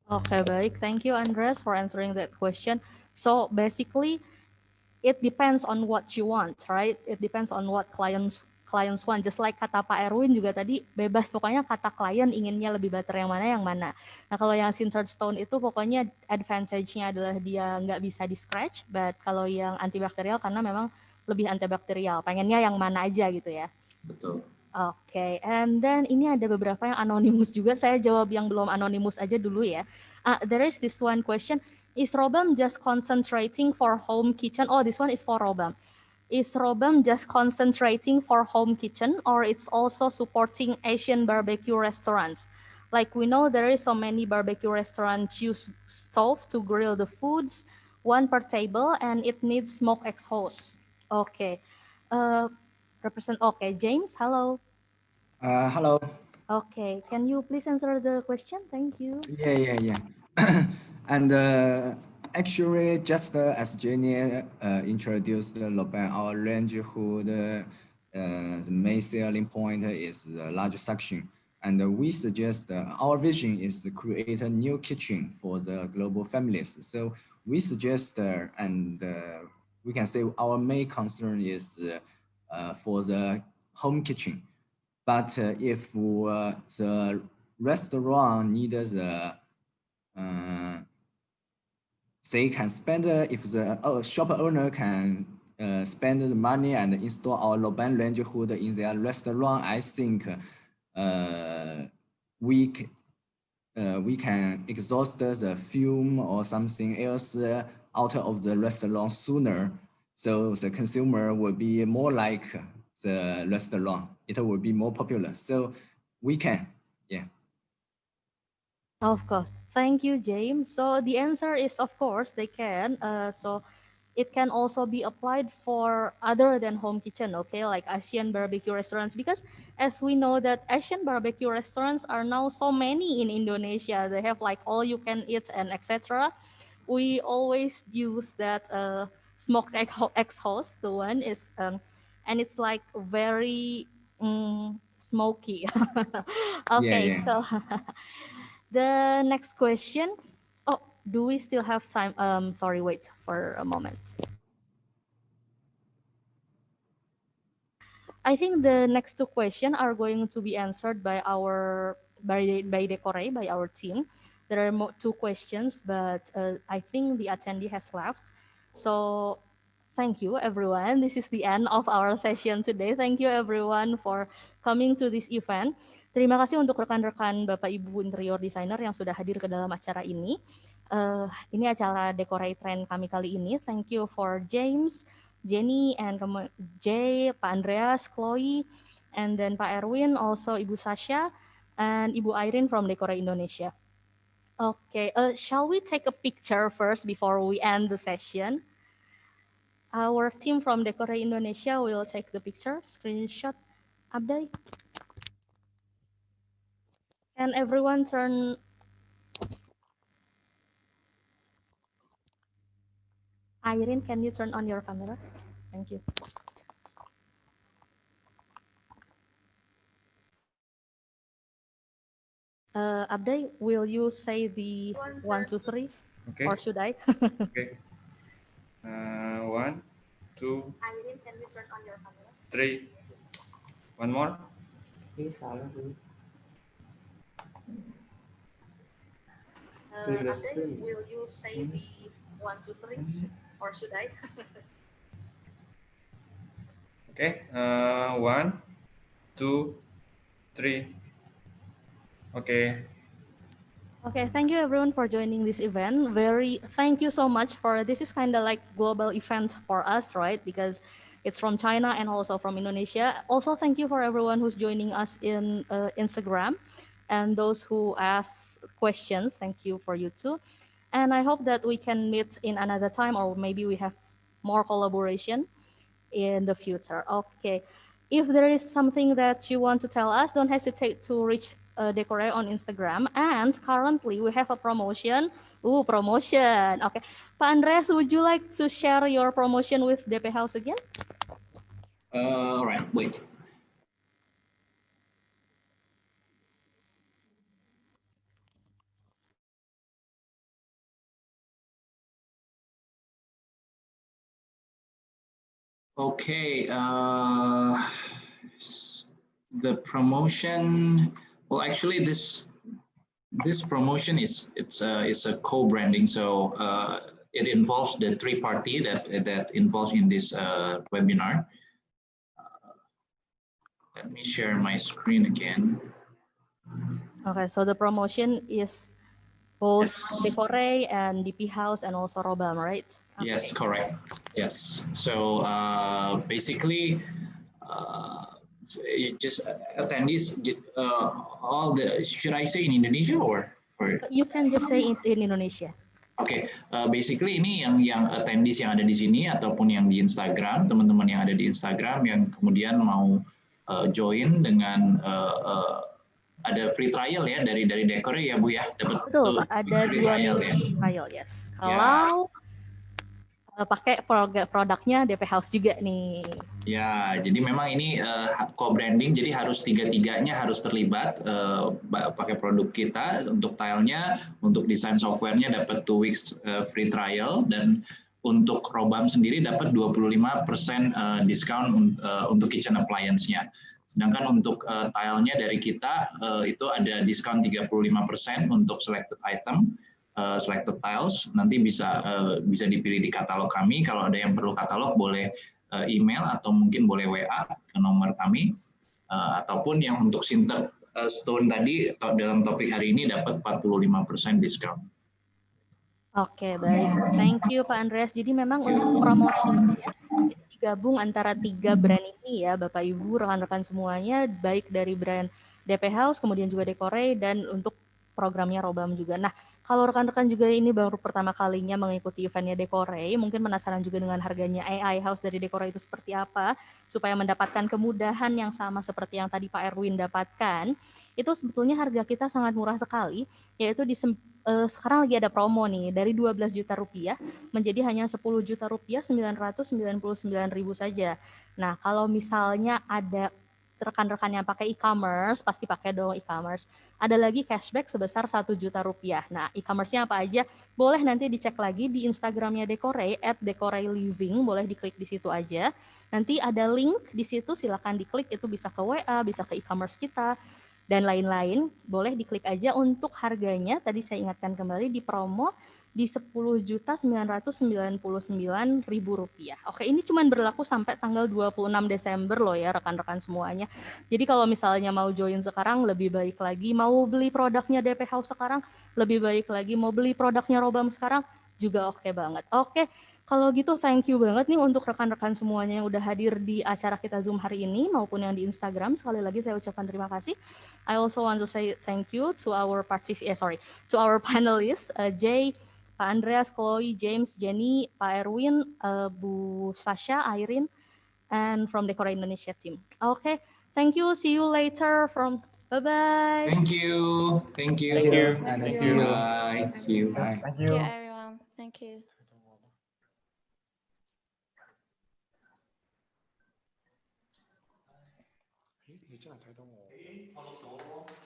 Okay, baik. Thank you, Andreas, for answering that question. So basically, it depends on what you want, right? It depends on what clients want. Just like kata Pak Erwin juga tadi, bebas pokoknya kata klien inginnya lebih better yang mana. Nah kalau yang sintered stone itu pokoknya advantage-nya adalah dia nggak bisa di scratch, but kalau yang antibakterial karena memang lebih antibakterial, pengennya yang mana aja gitu ya. Betul. Oke, and then ini ada beberapa yang anonymous juga, saya jawab yang belum anonymous aja dulu ya. There is this one question, is Robam just concentrating for home kitchen? Oh, this one is for Robam. Is Robam just concentrating for home kitchen or it's also supporting Asian barbecue restaurants? Like we know there is so many barbecue restaurants use stove to grill the foods, one per table, and it needs smoke exhaust. Okay. Okay, James, hello. Hello. Okay, can you please answer the question? Thank you. Yeah. And actually, just as Jenny introduced Robam, our range hood, the main selling point is the large section. And we suggest our vision is to create a new kitchen for the global families. So we suggest, and we can say our main concern is for the home kitchen. But if the restaurant needs they can spend, if the shop owner can spend the money and install our Robam range hood in their restaurant, I think we can exhaust the fume or something else out of the restaurant sooner. So the consumer will be more like the restaurant. It will be more popular. So we can, yeah. Of course. Thank you, James. So the answer is, of course, they can. So it can also be applied for other than home kitchen, okay, like Asian barbecue restaurants, because as we know that Asian barbecue restaurants are now so many in Indonesia. They have like all you can eat and etc. We always use that smoked exhaust, the one is, and it's like very smoky. Okay, Yeah. so the next question. Oh, do we still have time? Sorry, wait for a moment. I think the next two questions are going to be answered by Decore, by our team. There are two questions, but I think the attendee has left. So thank you, everyone. This is the end of our session today. Thank you, everyone, for coming to this event. Terima kasih untuk rekan-rekan Bapak Ibu interior designer yang sudah hadir ke dalam acara ini. Ini acara Decorate Trend kami kali ini. Thank you for James, Jenny, and Jay, Pak Andreas, Chloe, and then Pak Erwin, also Ibu Sasha, and Ibu Irene from Decorate Indonesia. Okay, shall we take a picture first before we end the session? Our team from Decorate Indonesia will take the picture, screenshot. Abday? Can everyone turn? Irene, can you turn on your camera? Thank you. Abday, will you say the 1, 2, 3? Okay. Or should I? Okay. 1, 2, Irene, can you turn on your camera? 3. One more. Abday, will you say the 1, 2, 3? Or should I? Okay. 1, 2, 3. Okay. Okay, thank you everyone for joining this event. Thank you so much for, this is kind of like global event for us, right? Because it's from China and also from Indonesia. Also, thank you for everyone who's joining us in Instagram and those who ask questions. Thank you for you too. And I hope that we can meet in another time, or maybe we have more collaboration in the future. Okay. If there is something that you want to tell us, don't hesitate to reach Decore on Instagram. And currently we have a promotion. Ooh, promotion. Okay. Pak Andreas, would you like to share your promotion with DP House again? All right, wait. Okay, the promotion. Well, actually, this promotion is a co-branding. So it involves the three party that involves in this webinar. Let me share my screen again. Okay, so the promotion is both Decore and DP House and also Robam, right? Okay. Yes, correct. Yes. So basically, just attendees, all the, should I say in Indonesia or? You can just say it in Indonesia. Oke, basically ini yang attendees yang ada di sini ataupun yang di Instagram, teman-teman yang ada di Instagram yang kemudian mau join dengan ada free trial ya dari Decore ya Bu ya, dapat betul, ada free 2 trial minggu ya. trial, yes. Kalau pakai produknya DP House juga nih. Ya, jadi memang ini co-branding, jadi harus tiga-tiganya harus terlibat pakai produk kita untuk tilenya, untuk desain softwarenya dapat 2 weeks free trial, dan untuk Robam sendiri dapat 25% diskon untuk kitchen appliance-nya. Sedangkan untuk tilenya dari kita itu ada diskon 35% untuk selected item. Selected tiles nanti bisa dipilih di katalog kami. Kalau ada yang perlu katalog boleh email atau mungkin boleh WA ke nomor kami, ataupun yang untuk sinter Stone tadi dalam topik hari ini dapat 45% diskon. Oke, baik. Thank you Pak Andreas. Jadi memang untuk promotionnya itu digabung antara 3 brand ini ya, Bapak Ibu, rekan-rekan semuanya, baik dari brand DP House, kemudian juga Decore, dan untuk programnya Robam juga. Nah, kalau rekan-rekan juga ini baru pertama kalinya mengikuti eventnya Decore, mungkin penasaran juga dengan harganya AI House dari Decore itu seperti apa, supaya mendapatkan kemudahan yang sama seperti yang tadi Pak Erwin dapatkan, itu sebetulnya harga kita sangat murah sekali, yaitu sekarang lagi ada promo nih, dari 12 juta rupiah menjadi hanya 10 juta rupiah 999.000 saja. Nah, kalau misalnya ada rekan-rekan yang pakai e-commerce, pasti pakai dong e-commerce. Ada lagi cashback sebesar 1 juta rupiah. Nah, e-commerce-nya apa aja? Boleh nanti dicek lagi di Instagramnya Decore, @decoreliving, boleh diklik di situ aja. Nanti ada link di situ, silakan diklik, itu bisa ke WA, bisa ke e-commerce kita, dan lain-lain. Boleh diklik aja. Untuk harganya tadi saya ingatkan kembali di promo di 10.999.000 rupiah. Oke, ini cuma berlaku sampai tanggal 26 Desember loh ya rekan-rekan semuanya. Jadi kalau misalnya mau join sekarang lebih baik lagi, mau beli produknya DP House sekarang lebih baik lagi, mau beli produknya Robam sekarang juga oke banget. Oke, kalau gitu thank you banget nih untuk rekan-rekan semuanya yang udah hadir di acara kita Zoom hari ini maupun yang di Instagram. Sekali lagi saya ucapkan terima kasih. I also want to say thank you to our to our panelists, Jay, Pak Andreas, Chloe, James, Jenny, Pak Erwin, Bu Sasha, Irene, and from Decore Indonesia team. Okay, thank you. See you later. Bye-bye. Thank you. Thank you. And Thank see you. you. Bye. See you. Bye. Thank Thank you. you, everyone. Thank you.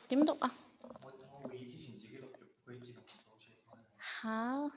Tiếp tục à? Hả?